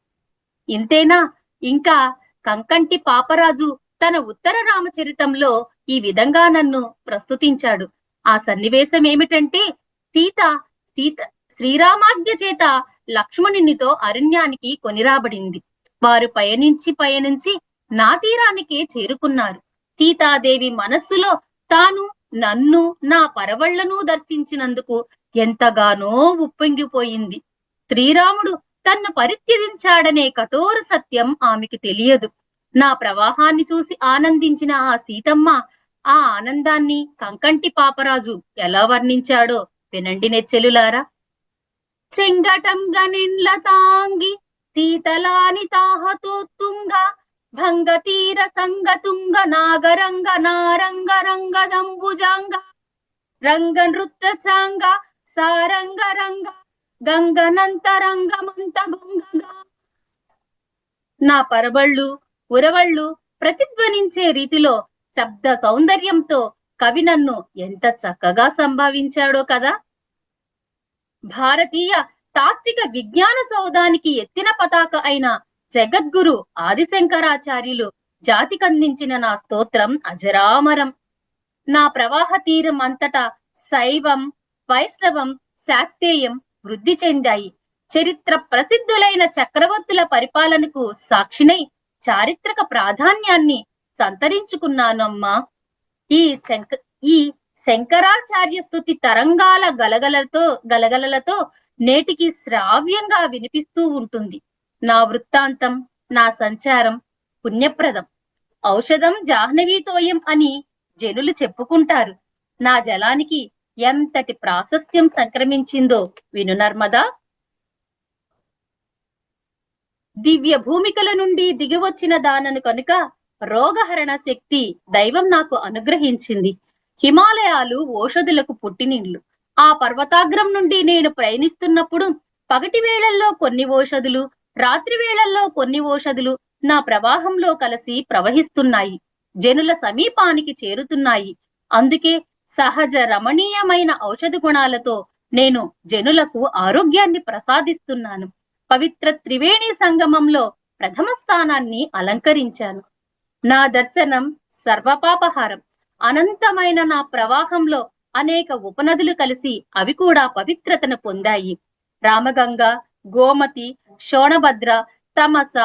ఇంతేనా, ఇంకా కంకంటి పాపరాజు తన ఉత్తర రామచరితంలో ఈ విధంగా నన్ను ప్రస్తుతించాడు. ఆ సన్నివేశం ఏమిటంటే, సీత శ్రీరామాజ్ఞ చేత లక్ష్మణునితో అరణ్యానికి కొనిరాబడింది. వారు పయనించి నా తీరానికే చేరుకున్నారు. సీతాదేవి మనస్సులో తాను నన్ను నా పరవళ్లను దర్శించినందుకు ఎంతగానో ఉప్పొంగిపోయింది. శ్రీరాముడు తన్ను పరిత్యజించాడనే కఠోర సత్యం ఆమెకి తెలియదు. నా ప్రవాహాన్ని చూసి ఆనందించిన ఆ సీతమ్మ ఆ ఆనందాన్ని కంకంటి పాపరాజు ఎలా వర్ణించాడో వినండి నెచ్చెలులారా. చెంగటంగ నిండ్ల తాంగి సీతలాని తాహతోత్తుంగ భంగతీర సంగతుంగ నాగరంగ నారంగ రంగదంబుజాంగ రంగ నృత్య చాంగ సారంగ రంగ గంగనంత రంగమంత భంగగా. నా పరబళ్ళు ఉరవళ్ళు ప్రతిధ్వనించే రీతిలో శబ్ద సౌందర్యంతో కవి నన్ను ఎంత చక్కగా సంభావించాడో కదా. భారతీయ తాత్విక విజ్ఞాన సౌధానికి ఎత్తిన పతాక అయిన జగద్గురు ఆదిశంకరాచార్యులు జాతికందించిన నా స్తోత్రం అజరామరం. నా ప్రవాహ తీరం అంతటా శైవం వైష్ణవం శాక్తేయం వృద్ధి చెందాయి. చరిత్ర ప్రసిద్ధులైన చక్రవర్తుల పరిపాలనకు సాక్షినై చారిత్రక ప్రాధాన్యాన్ని సంతరించుకున్నాను అమ్మా. ఈ శంకరాచార్య స్తుతి తరంగాల గలగలలతో నేటికి శ్రావ్యంగా వినిపిస్తూ ఉంటుంది. నా వృత్తాంతం, నా సంచారం పుణ్యప్రదం. ఔషధం జాహ్నవీతోయం అని జనులు చెప్పుకుంటారు. నా జలానికి ఎంతటి ప్రాశస్త్యం సంక్రమించిందో విను నర్మదా. దివ్య భూమికల నుండి దిగివచ్చిన దానను కనుక రోగహరణ శక్తి దైవం నాకు అనుగ్రహించింది. హిమాలయాలు ఓషధులకు పుట్టినిండ్లు. ఆ పర్వతాగ్రం నుండి నేను ప్రయాణిస్తున్నప్పుడు పగటి వేళల్లో కొన్ని ఓషధులు, రాత్రి వేళల్లో కొన్ని ఓషధులు నా ప్రవాహంలో కలిసి ప్రవహిస్తున్నాయి, జనుల సమీపానికి చేరుతున్నాయి. అందుకే సహజ రమణీయమైన ఔషధ గుణాలతో నేను జనులకు ఆరోగ్యాన్ని ప్రసాదిస్తున్నాను. పవిత్ర త్రివేణి సంగమంలో ప్రథమ స్థానాన్ని అలంకరించాను. నా దర్శనం సర్వపాపహారం. అనంతమైన నా ప్రవాహంలో అనేక ఉపనదులు కలిసి అవి కూడా పవిత్రతను పొందాయి. రామగంగ, గోమతి, శోణభద్ర, తమస,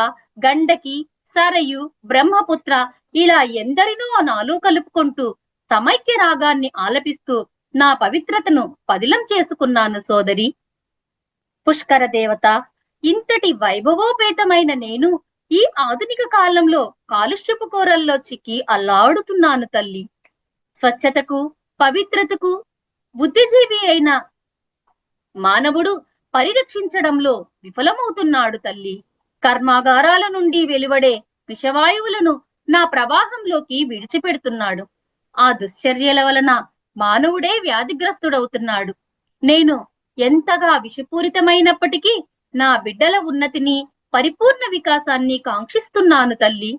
గండకి, సరయు, బ్రహ్మపుత్ర ఇలా ఎందరినో నాలో కలుపుకుంటూ సమైక్య రాగాన్ని ఆలపిస్తూ నా పవిత్రతను పదిలం చేసుకున్నాను సోదరి. పుష్కర దేవత, ఇంతటి వైభవోపేతమైన నేను ఈ ఆధునిక కాలంలో కాలుష్యపు కోరల్లో చిక్కి అల్లాడుతున్నాను తల్లి. స్వచ్ఛతకు, పవిత్రతకు బుద్ధిజీవి అయిన మానవుడు పరిరక్షించడంలో విఫలమవుతున్నాడు తల్లి. కర్మాగారాల నుండి వెలువడే విషవాయువులను నా ప్రవాహంలోకి విడిచిపెడుతున్నాడు. ఆ దుశ్చర్యల వలన మానవుడే వ్యాధిగ్రస్తుడవుతున్నాడు. నేను ఎంతగా విషపూరితమైనప్పటికీ నా బిడ్డల ఉన్నతిని, పరిపూర్ణ వికాసాన్ని కాంక్షిస్తున్నాను తల్లి.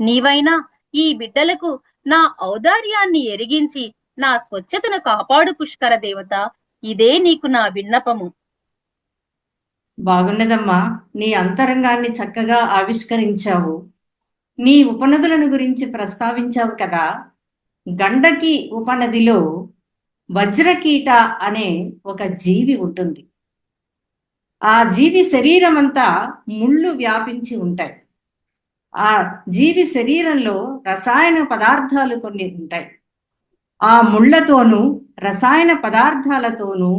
నీవైనా ఈ బిడ్డలకు నా ఔదార్యాన్ని ఎరిగించి నా స్వచ్ఛతను కాపాడు పుష్కర దేవత. ఇదే నీకు నా విన్నపము. బాగున్నదమ్మా, నీ అంతరంగాన్ని చక్కగా ఆవిష్కరించావు. నీ ఉపనదులను గురించి ప్రస్తావించావు కదా. గండకి ఉపనదిలో వజ్రకీట అనే ఒక జీవి ఉంటుంది. ఆ జీవి శరీరం అంతా ముళ్ళు వ్యాపించి ఉంటాయి. ఆ జీవి శరీరంలో రసాయన పదార్థాలు కొన్ని ఉంటాయి. ఆ ముళ్ళతోనూ రసాయన పదార్థాలతోనూ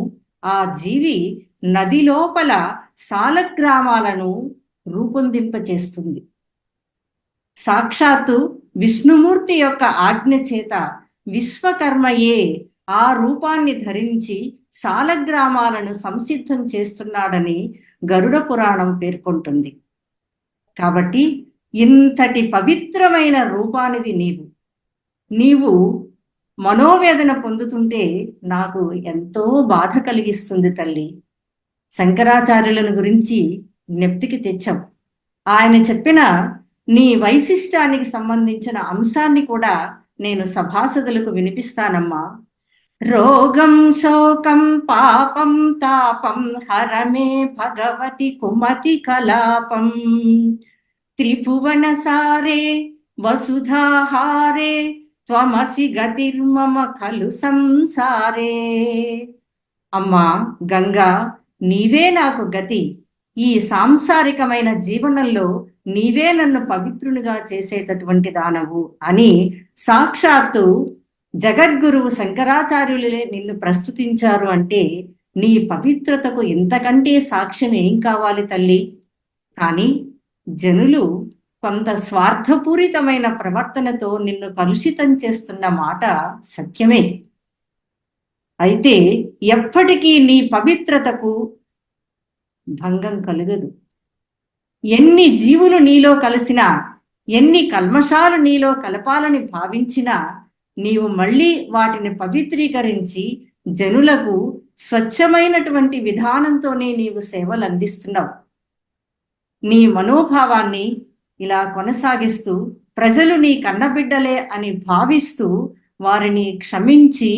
ఆ జీవి నది లోపల సాలగ్రామాలను రూపొందింపచేస్తుంది. సాక్షాత్తు విష్ణుమూర్తి యొక్క ఆజ్ఞ చేత విశ్వకర్మయే ఆ రూపాన్ని ధరించి సాలగ్రామాలను సంసిద్ధం చేస్తున్నాడని గరుడ పురాణం పేర్కొంటుంది. కాబట్టి ఇంతటి పవిత్రమైన రూపానివి నీవు మనోవేదన పొందుతుంటే నాకు ఎంతో బాధ కలిగిస్తుంది తల్లి. శంకరాచార్యులను గురించి జ్ఞప్తికి తెచ్చాం. ఆయన చెప్పిన నీ వైశిష్టానికి సంబంధించిన అంశాన్ని కూడా నేను సభాసదులకు వినిపిస్తానమ్మా. రోగం శోకం పాపం తాపం హరమే భగవతి కుమతి కలాపం త్రిభువన సారే వసుధాహారే త్వమసి గతిర్మమ ఖలు సంసారే. అమ్మా గంగా, నీవే నాకు గతి. ఈ సాంసారికమైన జీవనంలో నీవే నన్ను పవిత్రునిగా చేసేటటువంటి దానవు అని సాక్షాత్తు జగద్గురువు శంకరాచార్యులే నిన్ను ప్రస్తుతించారు అంటే నీ పవిత్రతకు ఇంతకంటే సాక్ష్యం ఏం కావాలి తల్లి? కానీ జనులు కొంత స్వార్థపూరితమైన ప్రవర్తనతో నిన్ను కలుషితం చేస్తున్న మాట సత్యమే. అయితే ఎప్పటికీ నీ పవిత్రతకు భంగం కలుగదు. ఎన్ని జీవులు నీలో కలిసినా, ఎన్ని కల్మషాలు నీలో కలపాలని భావించినా నీవు మళ్ళీ వాటిని పవిత్రీకరించి జనులకు స్వచ్ఛమైనటువంటి విధానంతోనే నీవు సేవలు అందిస్తున్నావు. నీ మనోభావాన్ని ఇలా కొనసాగిస్తూ ప్రజలు నీ కన్నబిడ్డలే అని భావిస్తూ వారిని క్షమించి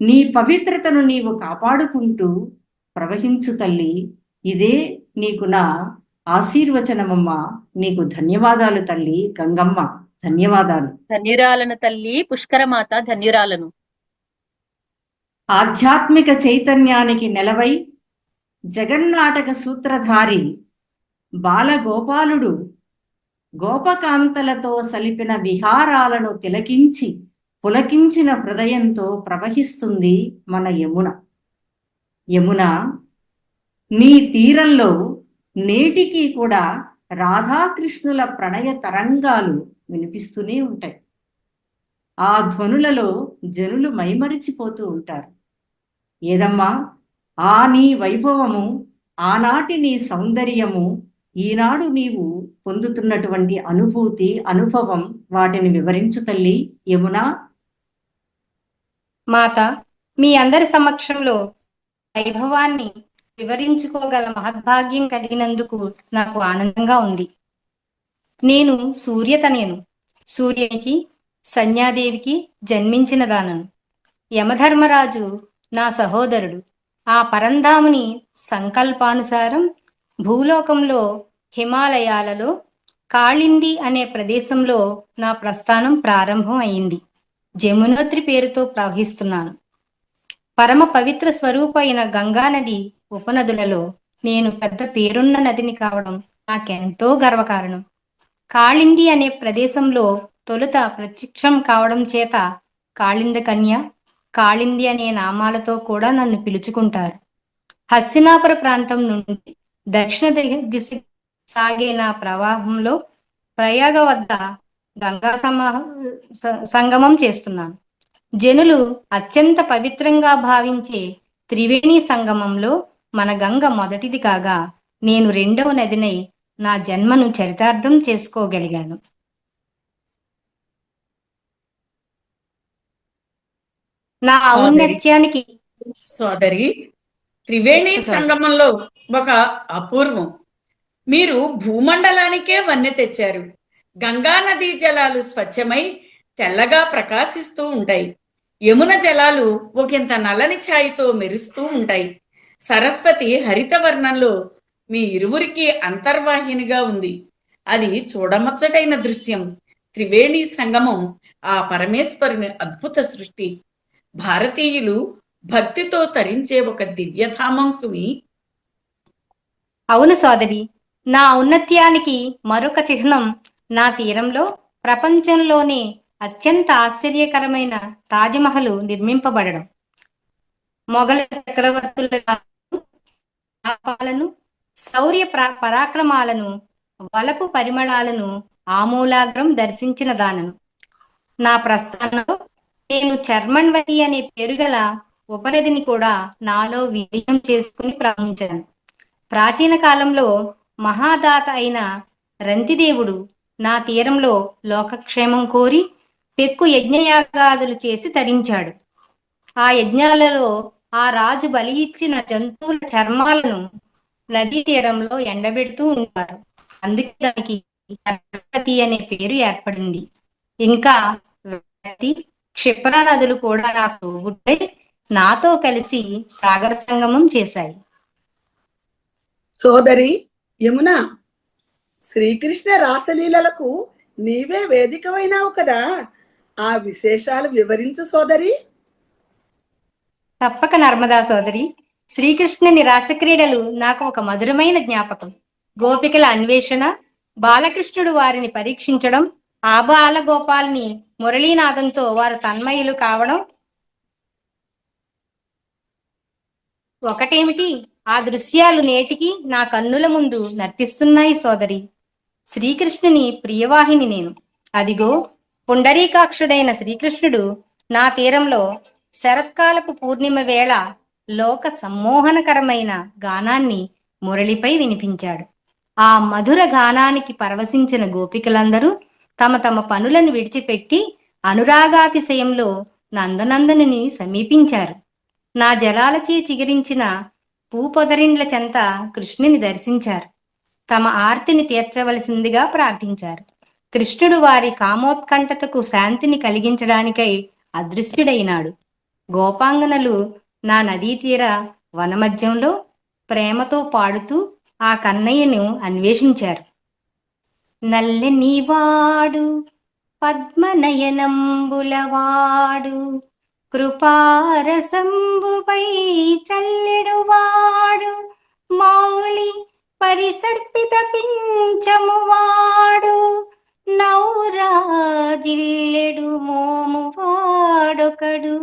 నీ పవిత్రతను నీవు కాపాడుకుంటూ ప్రవహించు తల్లి. ఇదే నీకు నా ఆశీర్వచనమమ్మా. నీకు ధన్యవాదాలు తల్లి గంగమ్మ, ధన్యవాదాలు. ధన్యురాలను తల్లి పుష్కరమాత, ధన్యురాలను. ఆధ్యాత్మిక చైతన్యానికి నెలవై జగన్నాటక సూత్రధారి బాలగోపాలుడు గోపకాంతలతో సలిపిన విహారాలను తిలకించి పులకించిన హృదయంతో ప్రవహిస్తుంది మన యమున. యమున, నీ తీరంలో నేటికి కూడా రాధాకృష్ణుల ప్రణయ తరంగాలు వినిపిస్తూనే ఉంటాయి. ఆ ధ్వనులలో జనులు మైమరిచిపోతూ ఉంటారు. ఏదమ్మా ఆ నీ వైభవము, ఆనాటి నీ సౌందర్యము, ఈనాడు నీవు పొందుతున్నటువంటి అనుభూతి, అనుభవం, వాటిని వివరించు తల్లి యమునా. మాత, మీ అందరి సమక్షంలో వైభవాన్ని వివరించుకోగల మహద్భాగ్యం కలిగినందుకు నాకు ఆనందంగా ఉంది. నేను సూర్యతనయను. సూర్యునికి, సంధ్యాదేవికి జన్మించిన దానను. యమధర్మరాజు నా సహోదరుడు. ఆ పరంధాముని సంకల్పానుసారం భూలోకంలో హిమాలయాలలో కాళింది అనే ప్రదేశంలో నా ప్రస్థానం ప్రారంభం అయింది. జమునోత్రి పేరుతో ప్రవహిస్తున్నాను. పరమ పవిత్ర స్వరూపైన గంగానది ఉపనదులలో నేను పెద్ద పేరున్న నదిని కావడం నాకెంతో గర్వకారణం. కాళింది అనే ప్రదేశంలో తొలుత ప్రత్యక్షం కావడం చేత కాళింద కన్య, కాళింది అనే నామాలతో కూడా నన్ను పిలుచుకుంటారు. హస్తినాపుర ప్రాంతం నుండి దక్షిణ దిశ సాగే నా ప్రవాహంలో ప్రయాగ వద్ద గంగా సంగమం చేస్తున్నాను. జనులు అత్యంత పవిత్రంగా భావించే త్రివేణి సంగమంలో మన గంగ మొదటిది కాగా నేను రెండవ నదినై నా జన్మను చరితార్థం చేసుకోగలిగాను. నా ఔన్నత్యానికి సోదరి, త్రివేణి సంగమంలో ఒక అపూర్వం. మీరు భూమండలానికే వన్నె తెచ్చారు. గంగా నదీ జలాలు స్వచ్ఛమై తెల్లగా ప్రకాశిస్తూ ఉంటాయి. యమున జలాలు ఒకంత నల్లని ఛాయితో మెరుస్తూ ఉంటాయి. సరస్వతి హరిత వర్ణంలో మీ ఇరువురికి అంతర్వాహినిగా ఉంది. అది చూడముచ్చటైన దృశ్యం. త్రివేణి సంగమం ఆ పరమేశ్వరుని అద్భుత సృష్టి. భారతీయులు భక్తితో తరించే ఒక దివ్యధామం సుమి. అవును సోదరి, నా ఔన్నత్యానికి మరొక చిహ్నం నా తీరంలో ప్రపంచంలోనే అత్యంత ఆశ్చర్యకరమైన తాజ్మహల్ నిర్మింపబడడం. మొఘల్ చక్రవర్తుల పాలను, శౌర్య పరాక్రమాలను, వలపు పరిమళాలను ఆమూలాగ్రం దర్శించిన దానను. నా ప్రస్థానంలో నేను చర్మన్వతి అనే పేరు గల ఉపనదిని కూడా నాలో విలీనం చేసుకుని ప్రారంభించాను. ప్రాచీన కాలంలో మహాదాత అయిన రంతిదేవుడు నా తీరంలో లోకక్షేమం కోరి పెక్కు యజ్ఞయాగాదులు చేసి తరించాడు. ఆ యజ్ఞాలలో ఆ రాజు బలి ఇచ్చిన జంతువుల చర్మాలను నదీ తీరంలో ఎండబెడుతూ ఉంటారు. అందుకే దానికి చర్మవతి అనే పేరు ఏర్పడింది. ఇంకా క్షిప్రా నదులు కూడా నాకు గుట్టై నాతో కలిసి సాగర సంగమం చేశాయి. సోదరి యమున, శ్రీకృష్ణ రాసలీలలకు నీవే వేదికమైనావు కదా, ఆ విశేషాలు వివరించు సోదరి. తప్పక నర్మదా సోదరి. శ్రీకృష్ణుని రాసక్రీడలు నాకు ఒక మధురమైన జ్ఞాపకం. గోపికల అన్వేషణ, బాలకృష్ణుడు వారిని పరీక్షించడం, ఆ బాలగోపాల్ని మురళీనాదంతో వారు తన్మయులు కావడం ఒకటేమిటి, ఆ దృశ్యాలు నేటికి నా కన్నుల ముందు నర్తిస్తున్నాయి సోదరి. శ్రీకృష్ణుని ప్రియవాహిని నేను. అదిగో పుండరీకాక్షుడైన శ్రీకృష్ణుడు నా తీరంలో శరత్కాలపు పూర్ణిమ వేళ లోక సమ్మోహనకరమైన గానాన్ని మురళిపై వినిపించాడు. ఆ మధుర గానానికి పరవశించిన గోపికలందరూ తమ తమ పనులను విడిచిపెట్టి అనురాగాతిశయంలో నందనందనుని సమీపించారు. నా జలాలచే చిగిరించిన పూపొదరిండ్ల చెంత కృష్ణుని దర్శించారు. తమ ఆర్తిని తీర్చవలసిందిగా ప్రార్థించారు. కృష్ణుడు వారి కామోత్కంఠతకు శాంతిని కలిగించడానికై అదృశ్యుడైనాడు. గోపాంగనలు నా నదీ తీర వనమధ్యంలో ప్రేమతో పాడుతూ ఆ కన్నయ్యను అన్వేషించారు. నల్లనివాడు పద్మనయనంబులవాడు, కృపారసంబుపై చల్లెడువాడు, మౌళి పరిసర్పిత పించమువాడు, నౌరాజిల్లెడు మోమువాడొకడు,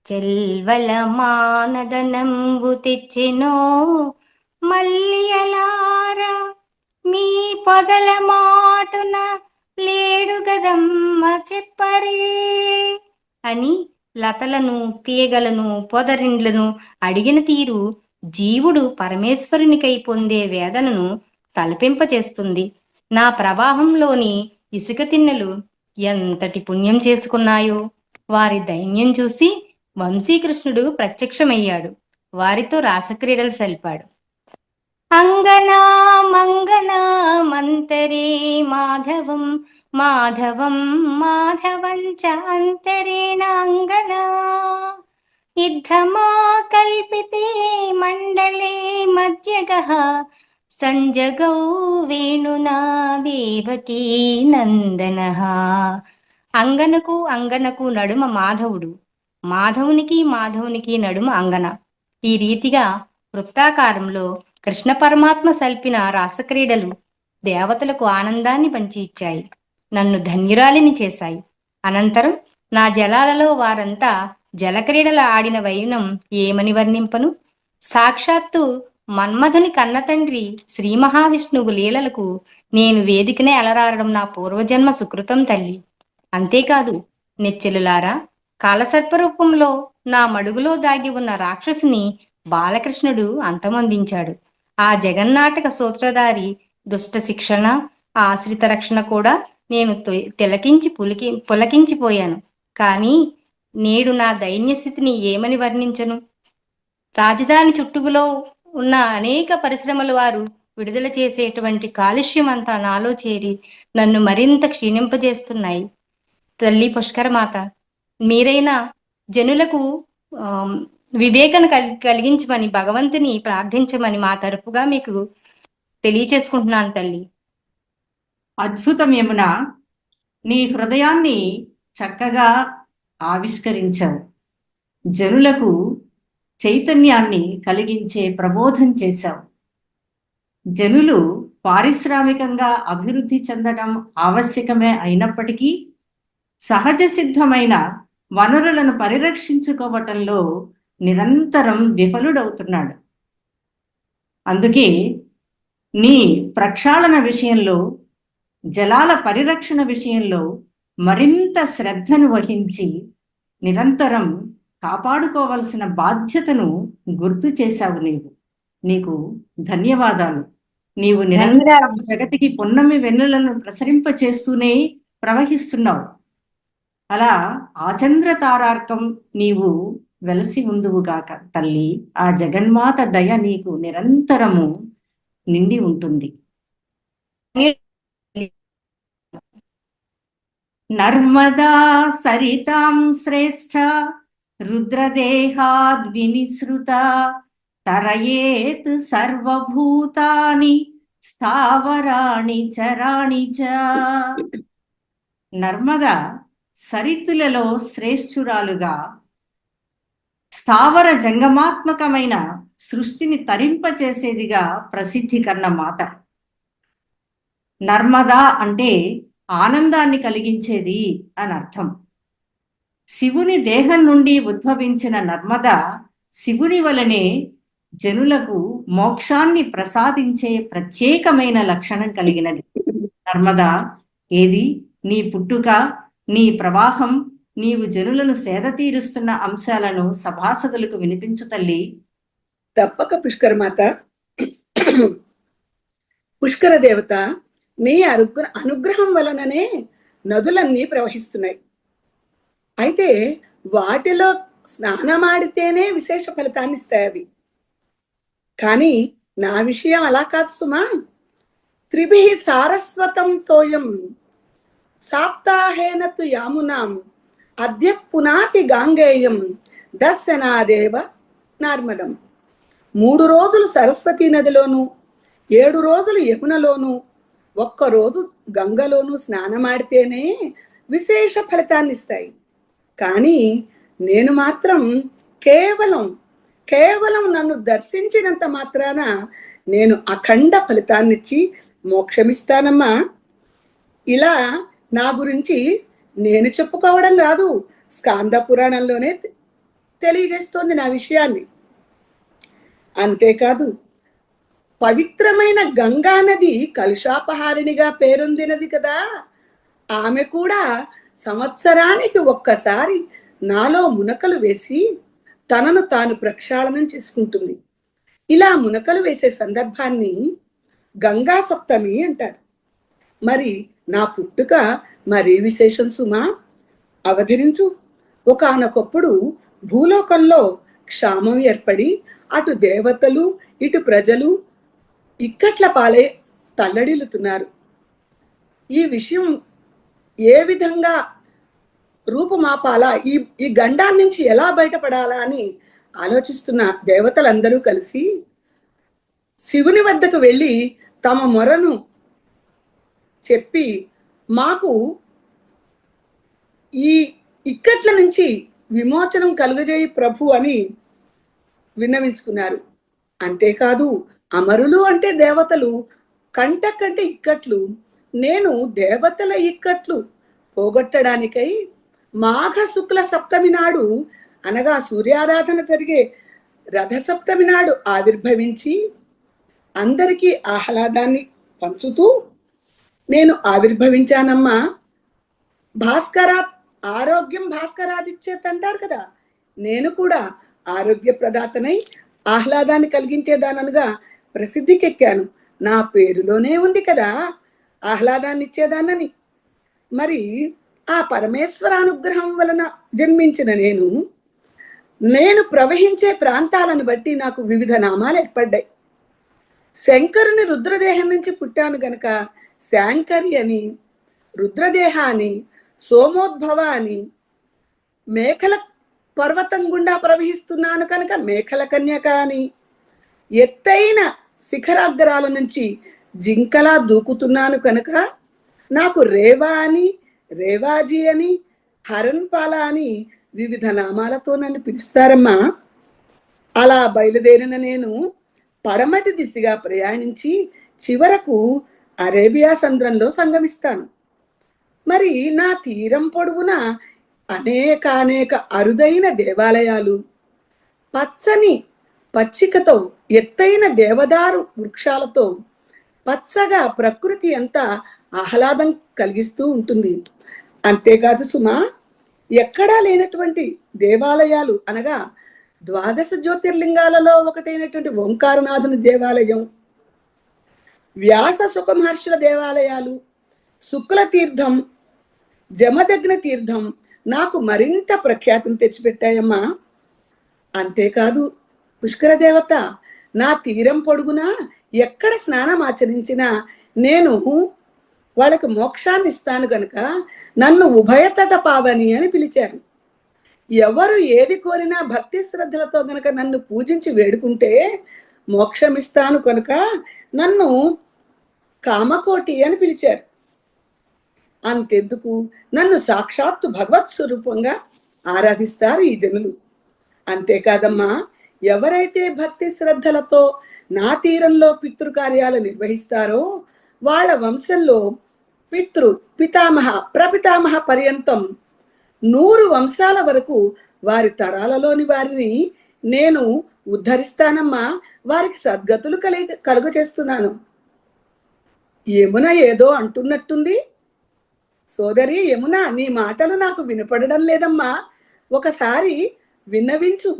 చెల్వల మానదనంబు తెచ్చెనో మల్లియలారా, మీ పొదల మాటున లేడు గదమ్మ చెప్పరే అని లతలను, తీగలను, పొదరిండ్లను అడిగిన తీరు జీవుడు పరమేశ్వరునికై పొందే వేదనను తలపింపచేస్తుంది. నా ప్రవాహంలోని ఇసుక తిన్నెలు ఎంతటి పుణ్యం చేసుకున్నాయో. వారి దైన్యం చూసి వంశీకృష్ణుడు ప్రత్యక్షమయ్యాడు. వారితో రాసక్రీడలు సలిపాడు. అంగనా మంగనా మంతరే మాధవం, మాధవం మాధవం చ అంతరేణ అంగనా, ఇద్ధమా కల్పితే మండలే మధ్యగః, సంజగౌ వేణునా దేవకీ నందనః. అంగనకు అంగనకు నడుమ మాధవుడు, మాధవునికి నడుమ అంగన. ఈ రీతిగా వృత్తాకారంలో కృష్ణ పరమాత్మ సల్పిన రాసక్రీడలు దేవతలకు ఆనందాన్ని పంచి ఇచ్చాయి, నన్ను ధన్యురాలిని చేశాయి. అనంతరం నా జలాలలో వారంతా జలక్రీడలు ఆడిన వైనం ఏమని వర్ణింపను. సాక్షాత్తు మన్మధుని కన్నతండ్రి శ్రీ మహావిష్ణువు లీలలకు నేను వేదికనే అలరారడం నా పూర్వజన్మ సుకృతం తల్లి. అంతేకాదు నెచ్చెలులారా, కాలసర్పరూపంలో నా మడుగులో దాగి ఉన్న రాక్షసుని బాలకృష్ణుడు అంతమొందించాడు. ఆ జగన్నాటక సూత్రధారి దుష్ట శిక్షణ, ఆశ్రిత రక్షణ కూడా నేను తిలకించి పులకించిపోయాను. కానీ నేడు నా దైన్యస్థితిని ఏమని వర్ణించను. రాజధాని చుట్టుగులో ఉన్న అనేక పరిశ్రమల వారు విడుదల చేసేటువంటి కాలుష్యం అంతా నాలో చేరి నన్ను మరింత క్షీణింపజేస్తున్నాయి. తల్లి పుష్కరమాత, మీరైనా జనులకు వివేకను కలిగించమని భగవంతుని ప్రార్థించమని మా తరపుగా మీకు తెలియచేసుకుంటున్నాను తల్లి. అద్భుతం యమున, నీ హృదయాన్ని చక్కగా ఆవిష్కరించావు. జనులకు చైతన్యాన్ని కలిగించే ప్రబోధం చేశావు. జనులు పారిశ్రామికంగా అభివృద్ధి చెందడం ఆవశ్యకమే అయినప్పటికీ సహజ సిద్ధమైన వనరులను పరిరక్షించుకోవటంలో నిరంతరం విఫలుడవుతున్నాడు. అందుకే నీ ప్రక్షాళన విషయంలో, జలాల పరిరక్షణ విషయంలో మరింత శ్రద్ధను వహించి నిరంతరం కాపాడుకోవలసిన బాధ్యతను గుర్తు చేశావు. నీకు ధన్యవాదాలు. నీవు నిరంతరం జగతికి పున్నమి వెన్నులను ప్రసరింపచేస్తూనే ప్రవహిస్తున్నావు. అలా ఆచంద్ర తారార్కం నీవు వెలసి ఉందువుగాక తల్లి. ఆ జగన్మాత దయ నీకు నిరంతరము నిండి ఉంటుంది. నర్మదా సరితాం శ్రేష్ఠ రుద్రదేహాద్వినిసృత తరయేత్ సర్వభూతాని స్థావరాణి చరాణి చ. నర్మద సరితులలో శ్రేష్ఠురాలుగా స్థావర జంగమాత్మకమైన సృష్టిని తరింపచేసేదిగా ప్రసిద్ధి కన్న మాత. నర్మదా అంటే ఆనందాన్ని కలిగించేది అని అర్థం. శివుని దేహం నుండి ఉద్భవించిన నర్మద శివుని వలనే జనులకు మోక్షాన్ని ప్రసాదించే ప్రత్యేకమైన లక్షణం కలిగినది. నర్మద, ఏది నీ పుట్టుక, నీ ప్రవాహం, నీవు జనులను సేద తీరుస్తున్న అంశాలను సభాసదులకు వినిపించు తల్లి. తప్పక పుష్కరమాత. పుష్కర దేవత, నీ అనుగ్రహం వలననే నదులన్నీ ప్రవహిస్తున్నాయి. అయితే వాటిలో స్నానమాడితేనే విశేష ఫలితాన్ని ఇస్తాయి అవి. కానీ నా విషయం అలా కాదు సుమా. త్రిభిః సారస్వతం తోయం సాప్తాహేన తు యామునాం అద్య పునాతి గాంగేయం దర్శనాదేవ నర్మదం. 3 రోజులు సరస్వతీ నదిలోను, 7 రోజులు యమునలోను, 1 రోజు గంగలోను స్నానమాడితేనే విశేష ఫలితాన్ని ఇస్తాయి. కానీ నేను మాత్రం కేవలం నన్ను దర్శించినంత మాత్రాన నేను అఖండ ఫలితాన్నిచ్చి మోక్షమిస్తానమ్మా. ఇలా నా గురించి నేను చెప్పుకోవడం కాదు, స్కాంద పురాణంలోనే తెలియజేస్తోంది నా విషయాన్ని. అంతేకాదు, పవిత్రమైన గంగా నది కలుషాపహారిణిగా పేరొందినది కదా. ఆమె కూడా సంవత్సరానికి ఒక్కసారి నాలో మునకలు వేసి తనను తాను ప్రక్షాళనం చేసుకుంటుంది. ఇలా మునకలు వేసే సందర్భాన్ని గంగా సప్తమి అంటారు. మరి నా పుట్టుక మరీ విశేషం సుమా. అవతరించు. ఒకానొకప్పుడు భూలోకంలో క్షామం ఏర్పడి అటు దేవతలు ఇటు ప్రజలు ఇక్కట్ల పాలే తల్లడిల్లుతున్నారు. ఈ విషయం ఏ విధంగా రూపుమాపాలా, ఈ గండాన్ని నుంచి ఎలా బయటపడాలా అని ఆలోచిస్తున్న దేవతలందరూ కలిసి శివుని వద్దకు వెళ్ళి తమ మొరను చెప్పి మాకు ఈ ఇక్కట్ల నుంచి విమోచనం కలుగజేయి ప్రభు అని విన్నవించుకున్నారు. అంతేకాదు, అమరులు అంటే దేవతలు, కంటే ఇక్కట్లు. నేను దేవతల ఇక్కట్లు పోగొట్టడానికై మాఘ శుక్ల సప్తమి నాడు, అనగా సూర్యారాధన జరిగే రథసప్తమి నాడు ఆవిర్భవించి అందరికీ ఆహ్లాదాన్ని పంచుతూ నేను ఆవిర్భవించానమ్మా. ఆరోగ్యం భాస్కరాదిచ్చేత్ అంటారు కదా. నేను కూడా ఆరోగ్య ప్రదాతనై ఆహ్లాదాన్ని కలిగించేదాననుగా ప్రసిద్ధికెక్కాను. నా పేరులోనే ఉంది కదా ఆహ్లాదాన్ని ఇచ్చేదానని. మరి ఆ పరమేశ్వర అనుగ్రహం వలన జన్మించిన నేను ప్రవహించే ప్రాంతాలను బట్టి నాకు వివిధ నామాలు ఏర్పడ్డాయి. శంకరుని రుద్రదేహం నుంచి పుట్టాను గనక శాంకరి అని, రుద్రదేహ అని, సోమోద్భవ అని, మేఖల పర్వతం గుండా ప్రవహిస్తున్నాను కనుక మేఖల కన్యక అని, ఎత్తైన శిఖరాగ్రాల నుంచి జింకలా దూకుతున్నాను కనుక నాకు రేవా అని, రేవాజీ అని, హరన్పాల అని వివిధ నామాలతో నన్ను పిలుస్తారమ్మా. అలా బయలుదేరిన నేను పడమటి దిశగా ప్రయాణించి చివరకు అరేబియా సంద్రంలో సంగమిస్తాను. మరి నా తీరం పొడవున అనేక అరుదైన దేవాలయాలు, పచ్చని పచ్చికతో ఎత్తైన దేవదారు వృక్షాలతో పచ్చగా ప్రకృతి అంతా ఆహ్లాదం కలిగిస్తూ ఉంటుంది. అంతేకాదు సుమా, ఎక్కడా లేనటువంటి దేవాలయాలు అనగా 12 జ్యోతిర్లింగాలలో ఒకటైనటువంటి ఓంకారనాథుని దేవాలయం, వ్యాస సుఖ మహర్షుల దేవాలయాలు, శుక్ల తీర్థం, జమదగ్న తీర్థం నాకు మరింత ప్రఖ్యాతిని తెచ్చిపెట్టాయమ్మా. అంతేకాదు పుష్కర దేవత నా తీరం పొడుగునా ఎక్కడ స్నానం ఆచరించినా నేను వాళ్ళకి మోక్షాన్ని ఇస్తాను గనుక నన్ను ఉభయతట పావని అని పిలిచారు. ఎవరు ఏది కోరినా భక్తి శ్రద్ధలతో గనక నన్ను పూజించి వేడుకుంటే మోక్షమిస్తాను కనుక నన్ను కామకోటి అని పిలిచారు. అంతెందుకు, నన్ను సాక్షాత్తు భగవత్ స్వరూపంగా ఆరాధిస్తారు ఈ జనులు. అంతేకాదమ్మా, ఎవరైతే భక్తి శ్రద్ధలతో నా తీరంలో పితృకార్యాలు నిర్వహిస్తారో వాళ్ళ వంశంలో పితామహ ప్రపితామహ పర్యంతం 100 వంశాల వరకు వారి తరాలలోని వారిని నేను ఉద్ధరిస్తానమ్మా. వారికి సద్గతులు కలుగ చేస్తున్నాను. యమున ఏదో అంటున్నట్టుంది. సోదరి యమున, నీ మాటలు నాకు వినపడడం లేదమ్మా, ఒకసారి విన్నవించు.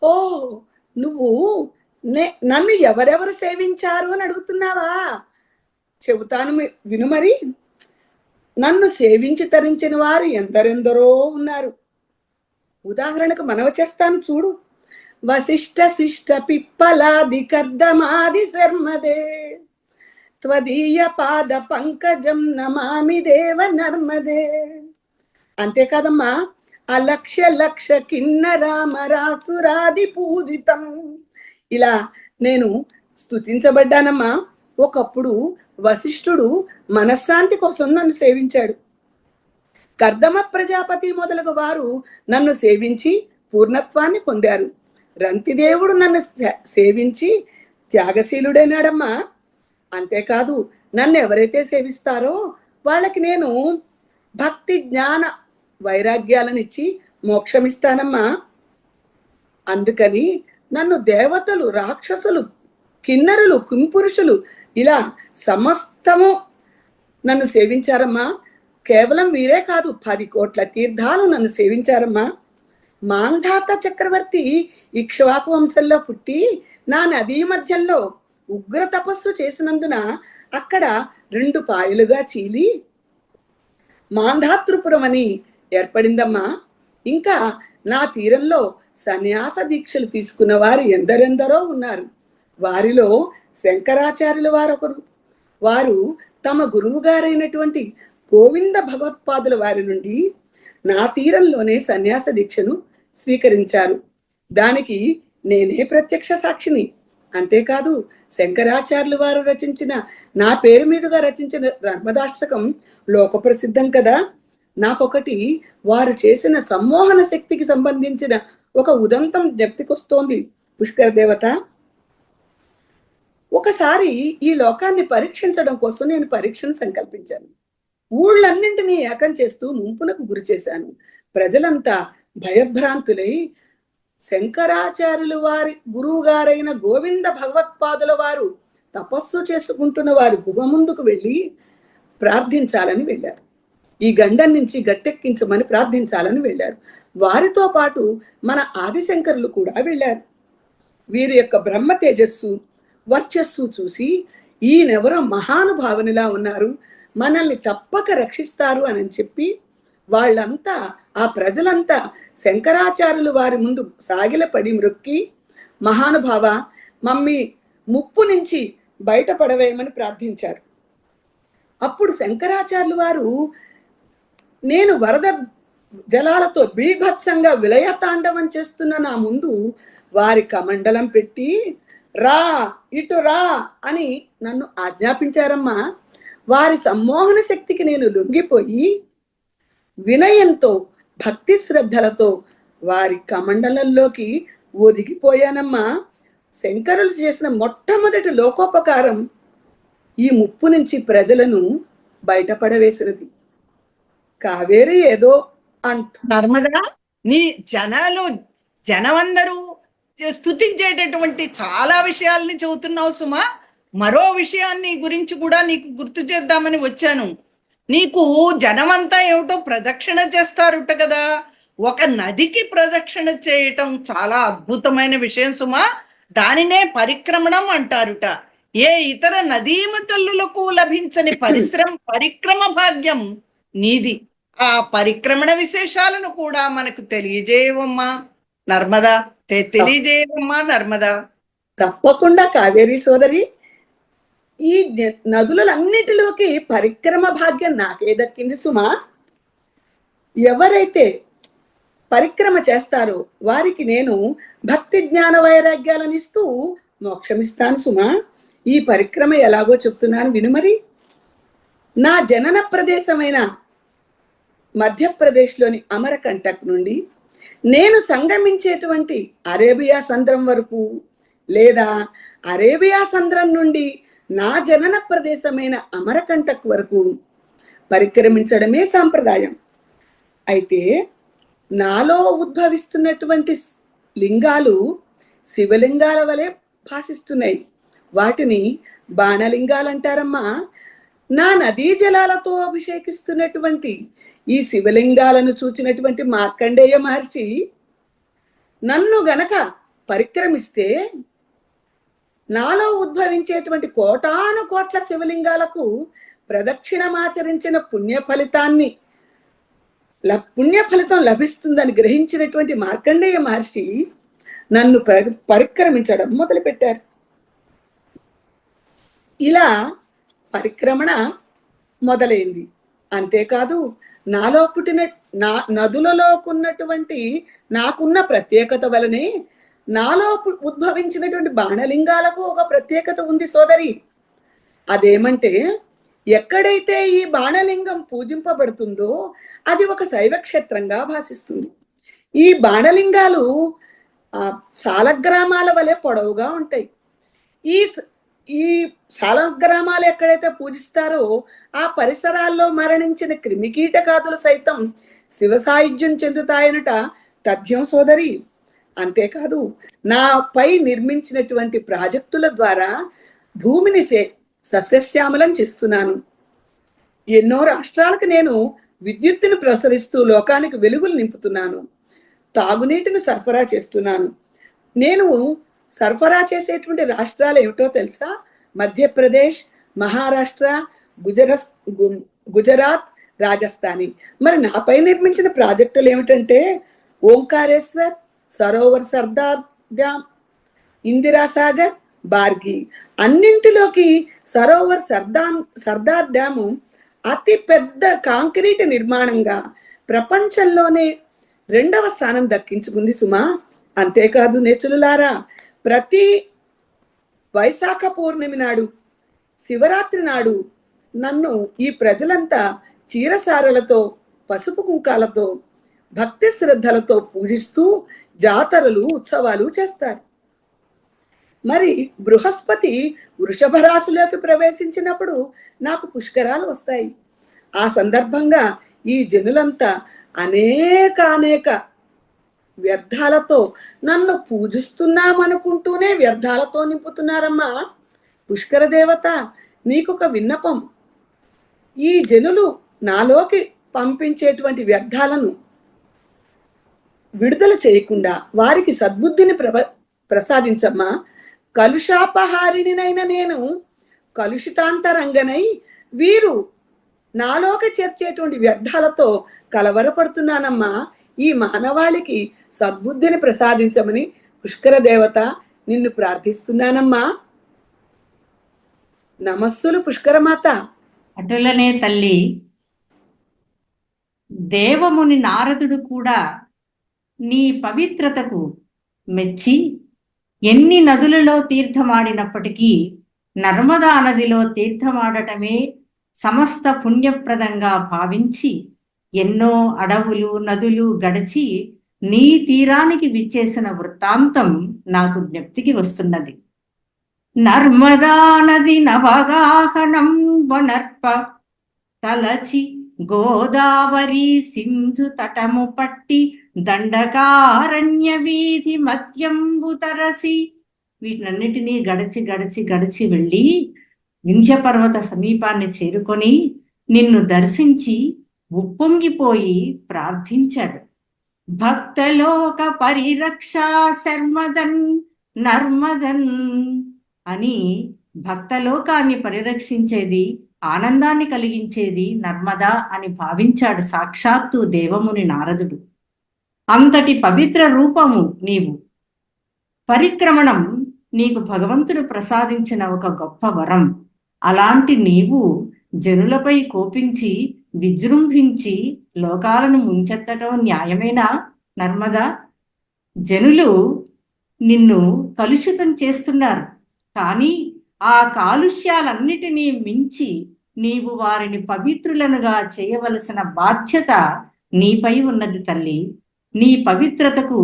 ఓ, నువ్వు నన్ను ఎవరెవరు సేవించారు అని అడుగుతున్నావా? చెబుతాను, విను మరి. నన్ను సేవించి తరించిన వారు ఎందరెందరో ఉన్నారు. ఉదాహరణకు మనవ చేస్తాను చూడు. వశిష్ఠ శిష్ట పిప్పలాది కర్దమాది శర్మదే త్వదీయ పాద పంకజం నమామి దేవ నర్మదే. అంతేకాదమ్మా, అలక్ష్య లక్ష కిన్నరామరాసురాది పూజితం, ఇలా నేను స్తుతించబడ్డానమ్మా. ఒకప్పుడు వశిష్ఠుడు మనశ్శాంతి కోసం నన్ను సేవించాడు. కర్దమ ప్రజాపతి మొదలగు వారు నన్ను సేవించి పూర్ణత్వాన్ని పొందారు. రంతిదేవుడు నన్ను సేవించి త్యాగశీలుడైనాడమ్మా. అంతేకాదు, నన్ను ఎవరైతే సేవిస్తారో వాళ్ళకి నేను భక్తి జ్ఞాన వైరాగ్యాలనిచ్చి మోక్షమిస్తానమ్మా. అందుకని నన్ను దేవతలు, రాక్షసులు, కిన్నరులు, కుంపురుషులు ఇలా సమస్తము నన్ను సేవించారమ్మా. కేవలం వీరే కాదు, 10 కోట్ల తీర్థాలు నన్ను సేవించారమ్మా. మాంధాత చక్రవర్తి ఇక్ష్వాకు వంశంలో పుట్టి నా నదీ మధ్యంలో ఉగ్ర తపస్సు చేసినందున అక్కడ 2 పాయలుగా చీలి మాంధాతృపురం అని ఏర్పడిందమ్మా. ఇంకా నా తీరంలో సన్యాస దీక్షలు తీసుకున్న వారు ఎందరెందరో ఉన్నారు. వారిలో శంకరాచార్యుల వారొకరు. వారు తమ గురువు గారైనటువంటి గోవింద భగవత్పాదుల వారి నుండి నా తీరంలోనే సన్యాస దీక్షను స్వీకరించారు. దానికి నేనే ప్రత్యక్ష సాక్షిని. అంతేకాదు, శంకరాచార్యులు వారు రచించిన, నా పేరు మీదుగా రచించిన నర్మదాష్టకం లోక ప్రసిద్ధం కదా. నాకొకటి వారు చేసిన సమ్మోహన శక్తికి సంబంధించిన ఒక ఉదంతం జ్ఞప్తికొస్తోంది పుష్కర దేవత. ఒకసారి ఈ లోకాన్ని పరీక్షించడం కోసం నేను పరీక్షను సంకల్పించాను. ఊళ్ళన్నింటినీ ఏకం చేస్తూ ముంపునకు గురి చేశాను. ప్రజలంతా భయభ్రాంతులై శంకరాచార్యులు వారి గురువు గారైన గోవింద భగవత్పాదుల వారు తపస్సు చేసుకుంటున్న వారి గుహ ముందుకు వెళ్ళి ప్రార్థించాలని వెళ్ళారు. ఈ గండం నుంచి గట్టెక్కించమని ప్రార్థించాలని వెళ్ళారు. వారితో పాటు మన ఆదిశంకరులు కూడా వెళ్ళారు. వీరి యొక్క బ్రహ్మ తేజస్సు, వర్చస్సు చూసి ఈయనెవరో మహానుభావునిలా ఉన్నారు, మనల్ని తప్పక రక్షిస్తారు అని చెప్పి వాళ్ళంతా, ఆ ప్రజలంతా శంకరాచార్యులు వారి ముందు సాగిలపడి మ్రొక్కి మహానుభావ, మమ్మీ ముప్పు నుంచి బయటపడవేయమని ప్రార్థించారు. అప్పుడు శంకరాచార్యులు వారు, నేను వరద జలాలతో బీభత్సంగా విలయతాండవం చేస్తున్న నా ముందు వారి కమండలం పెట్టి రా, ఇటు రా అని నన్ను ఆజ్ఞాపించారమ్మా. వారి సమ్మోహన శక్తికి నేను లొంగిపోయి వినయంతో భక్తి శ్రద్ధలతో వారి కమండలంలోకి ఒదిగిపోయానమ్మా. శంకరులు చేసిన మొట్టమొదటి లోకోపకారం ఈ ముప్పు నుంచి ప్రజలను బయటపడవేసినది. కావేరి ఏదో నర్మదా, నీ జనమందరూ స్తుతించేటటువంటి చాలా విషయాల్ని చెబుతున్నావు సుమా. మరో విషయాన్ని గురించి కూడా నీకు గుర్తు చేద్దామని వచ్చాను. నీకు జనమంతా ఏమిటో ప్రదక్షిణ చేస్తారుట కదా. ఒక నదికి ప్రదక్షిణ చేయటం చాలా అద్భుతమైన విషయం సుమా. దానినే పరిక్రమణం అంటారుట. ఏ ఇతర నదీమ తల్లులకు లభించని పరిక్రమ భాగ్యం నీది. ఆ పరిక్రమణ విశేషాలను కూడా మనకు తెలియజేయవమ్మా నర్మదా, తెలియజేయవమ్మా నర్మదా. తప్పకుండా కావేరి సోదరి. ఈ నదులన్నిటిలోకి పరిక్రమ భాగ్యం నాకే దక్కింది సుమా. ఎవరైతే పరిక్రమ చేస్తారో వారికి నేను భక్తి జ్ఞాన వైరాగ్యాలను ఇస్తూ మోక్షమిస్తాను సుమా. ఈ పరిక్రమ ఎలాగో చెప్తున్నాను విను మరి. నా జనన ప్రదేశమైన మధ్యప్రదేశ్లోని అమరకంటక్ నుండి నేను సంగమించేటువంటి అరేబియా సంద్రం వరకు, లేదా అరేబియా సంద్రం నుండి నా జనన ప్రదేశమైన అమరకంటక్ వరకు పరిక్రమించడమే సాంప్రదాయం. అయితే నాలో ఉద్భవిస్తున్నటువంటి లింగాలు శివలింగాల వలె భాసిస్తున్నాయి. వాటిని బాణలింగాలు అంటారమ్మా. నా నదీ జలాలతో అభిషేకిస్తున్నటువంటి ఈ శివలింగాలను చూచినటువంటి మార్కండేయ మహర్షి నన్ను గనక పరిక్రమిస్తే నాలో ఉద్భవించేటువంటి కోటాను కోట్ల శివలింగాలకు ప్రదక్షిణమాచరించిన పుణ్య ఫలితం లభిస్తుందని గ్రహించినటువంటి మార్కండేయ మహర్షి నన్ను పరిక్రమించడం మొదలుపెట్టారు. ఇలా పరిక్రమణ మొదలైంది. అంతేకాదు నాలో పుట్టిన నదులలోకున్నటువంటి నాకున్న ప్రత్యేకత వలనే నాలో ఉద్భవించినటువంటి బాణలింగాలకు ఒక ప్రత్యేకత ఉంది సోదరి. అదేమంటే, ఎక్కడైతే ఈ బాణలింగం పూజింపబడుతుందో అది ఒక శైవక్షేత్రంగా భాసిస్తుంది. ఈ బాణలింగాలు సాలగ్రామాల వలె పొడవుగా ఉంటాయి. ఈ సాలగ్రామాలు ఎక్కడైతే పూజిస్తారో ఆ పరిసరాల్లో మరణించిన క్రిమికీటకాదులు సైతం శివ సాయుధ్యం చెందుతాయనట తథ్యం సోదరి. అంతేకాదు నాపై నిర్మించినటువంటి ప్రాజెక్టుల ద్వారా భూమిని సస్యశ్యామలం చేస్తున్నాను. ఎన్నో రాష్ట్రాలకు నేను విద్యుత్తును ప్రసరిస్తూ లోకానికి వెలుగులు నింపుతున్నాను. తాగునీటిని సరఫరా చేస్తున్నాను. నేను సరఫరా చేసేటువంటి రాష్ట్రాలు ఏమిటో తెలుసా? మధ్యప్రదేశ్, మహారాష్ట్ర, గుజరాత్, రాజస్థానీ. మరి నాపై నిర్మించిన ప్రాజెక్టులు ఏమిటంటే ఓంకారేశ్వర్, సరోవర్ సర్దార్ డ్యామ్, ఇందిరాసాగర్, బార్గి. అన్నింటిలోకి సరోవర్ సర్దార్ డ్యాము అతి పెద్ద కాంక్రీట్ నిర్మాణంగా ప్రపంచంలోనే 2వ స్థానం దక్కించుకుంది సుమా. అంతేకాదు నేచులులారా, ప్రతి వైశాఖ పౌర్ణమి నాడు, శివరాత్రి నాడు నన్ను ఈ ప్రజలంతా చీరసారలతో, పసుపు కుంకాలతో, భక్తి శ్రద్ధలతో పూజిస్తూ జాతరలు, ఉత్సవాలు చేస్తారు. మరి బృహస్పతి వృషభ రాశిలోకి ప్రవేశించినప్పుడు నాకు పుష్కరాలు వస్తాయి. ఆ సందర్భంగా ఈ జనులంతా అనేక వ్యర్థాలతో నన్ను పూజిస్తున్నామనుకుంటూనే వ్యర్థాలతో నింపుతున్నారమ్మా. పుష్కర దేవత, నీకొక విన్నపం. ఈ జనులు నాలోకి పంపించేటువంటి వ్యర్థాలను విడుదల చేయకుండా వారికి సద్బుద్ధిని ప్రసాదించమ్మా. కలుషాపహారిణినైన నేను కలుషితాంతరంగనై వీరు నాలోకి చేర్చేటువంటి వ్యర్థాలతో కలవరపడుతున్నానమ్మా. ఈ మానవాళికి సద్బుద్ధిని ప్రసాదించమని పుష్కర దేవత నిన్ను ప్రార్థిస్తున్నానమ్మా. నమస్సులు పుష్కరమాత. అటులనే తల్లి, దేవముని నారదుడు కూడా నీ పవిత్రతకు మెచ్చి ఎన్ని నదులలో తీర్థమాడినప్పటికీ నర్మదా నదిలో తీర్థమాడటమే సమస్త పుణ్యప్రదంగా భావించి ఎన్నో అడవులు నదులు గడిచి నీ తీరానికి విచ్చేసిన వృత్తాంతం నాకు జ్ఞప్తికి వస్తున్నది. నర్మదా నది నవగాహనం వనర్ప తలచి గోదావరి సింధు తటము పట్టి దండకారణ్య వీధి మధ్యంబు తరసి, వీటినన్నిటినీ గడిచి గడిచి గడిచి వెళ్ళి వింధ్య పర్వత సమీపాన్ని చేరుకొని నిన్ను దర్శించి ఉప్పొంగిపోయి ప్రార్థించాడు. భక్తలోక పరిరక్షా శర్మదన్ నర్మదన్ అని భక్తలోకాన్ని పరిరక్షించేది, ఆనందాన్ని కలిగించేది నర్మదా అని భావించాడు సాక్షాత్తు దేవముని నారదుడు. అంతటి పవిత్ర రూపము నీవు. పరిక్రమణం నీకు భగవంతుడు ప్రసాదించిన ఒక గొప్ప వరం. అలాంటి నీవు జనులపై కోపించి విజృంభించి లోకాలను ముంచెత్తటం న్యాయమేనా నర్మదా? జనులు నిన్ను కలుషితం చేస్తున్నారు, కానీ ఆ కాలుష్యాలన్నిటినీ మించి నీవు వారిని పవిత్రులనుగా చేయవలసిన బాధ్యత నీపై ఉన్నది తల్లి. నీ పవిత్రతకు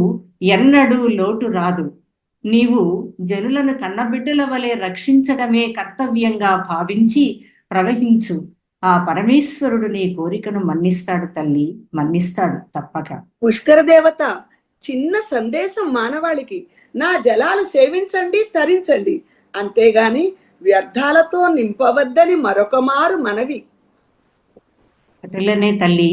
ఎన్నడూ లోటు రాదు. నీవు జనులను కన్నబిడ్డల వలె రక్షించడమే కర్తవ్యంగా భావించి ప్రవహించు. ఆ పరమేశ్వరుడు నీ కోరికను మన్నిస్తాడు తల్లి, మన్నిస్తాడు తప్పక. పుష్కర దేవత, చిన్న సందేశం మానవాళికి. నా జలాలు సేవించండి, తరించండి, అంతేగాని వ్యర్థాలతో నింపవద్దని మరొక మారు మనవి. అటులనే తల్లి,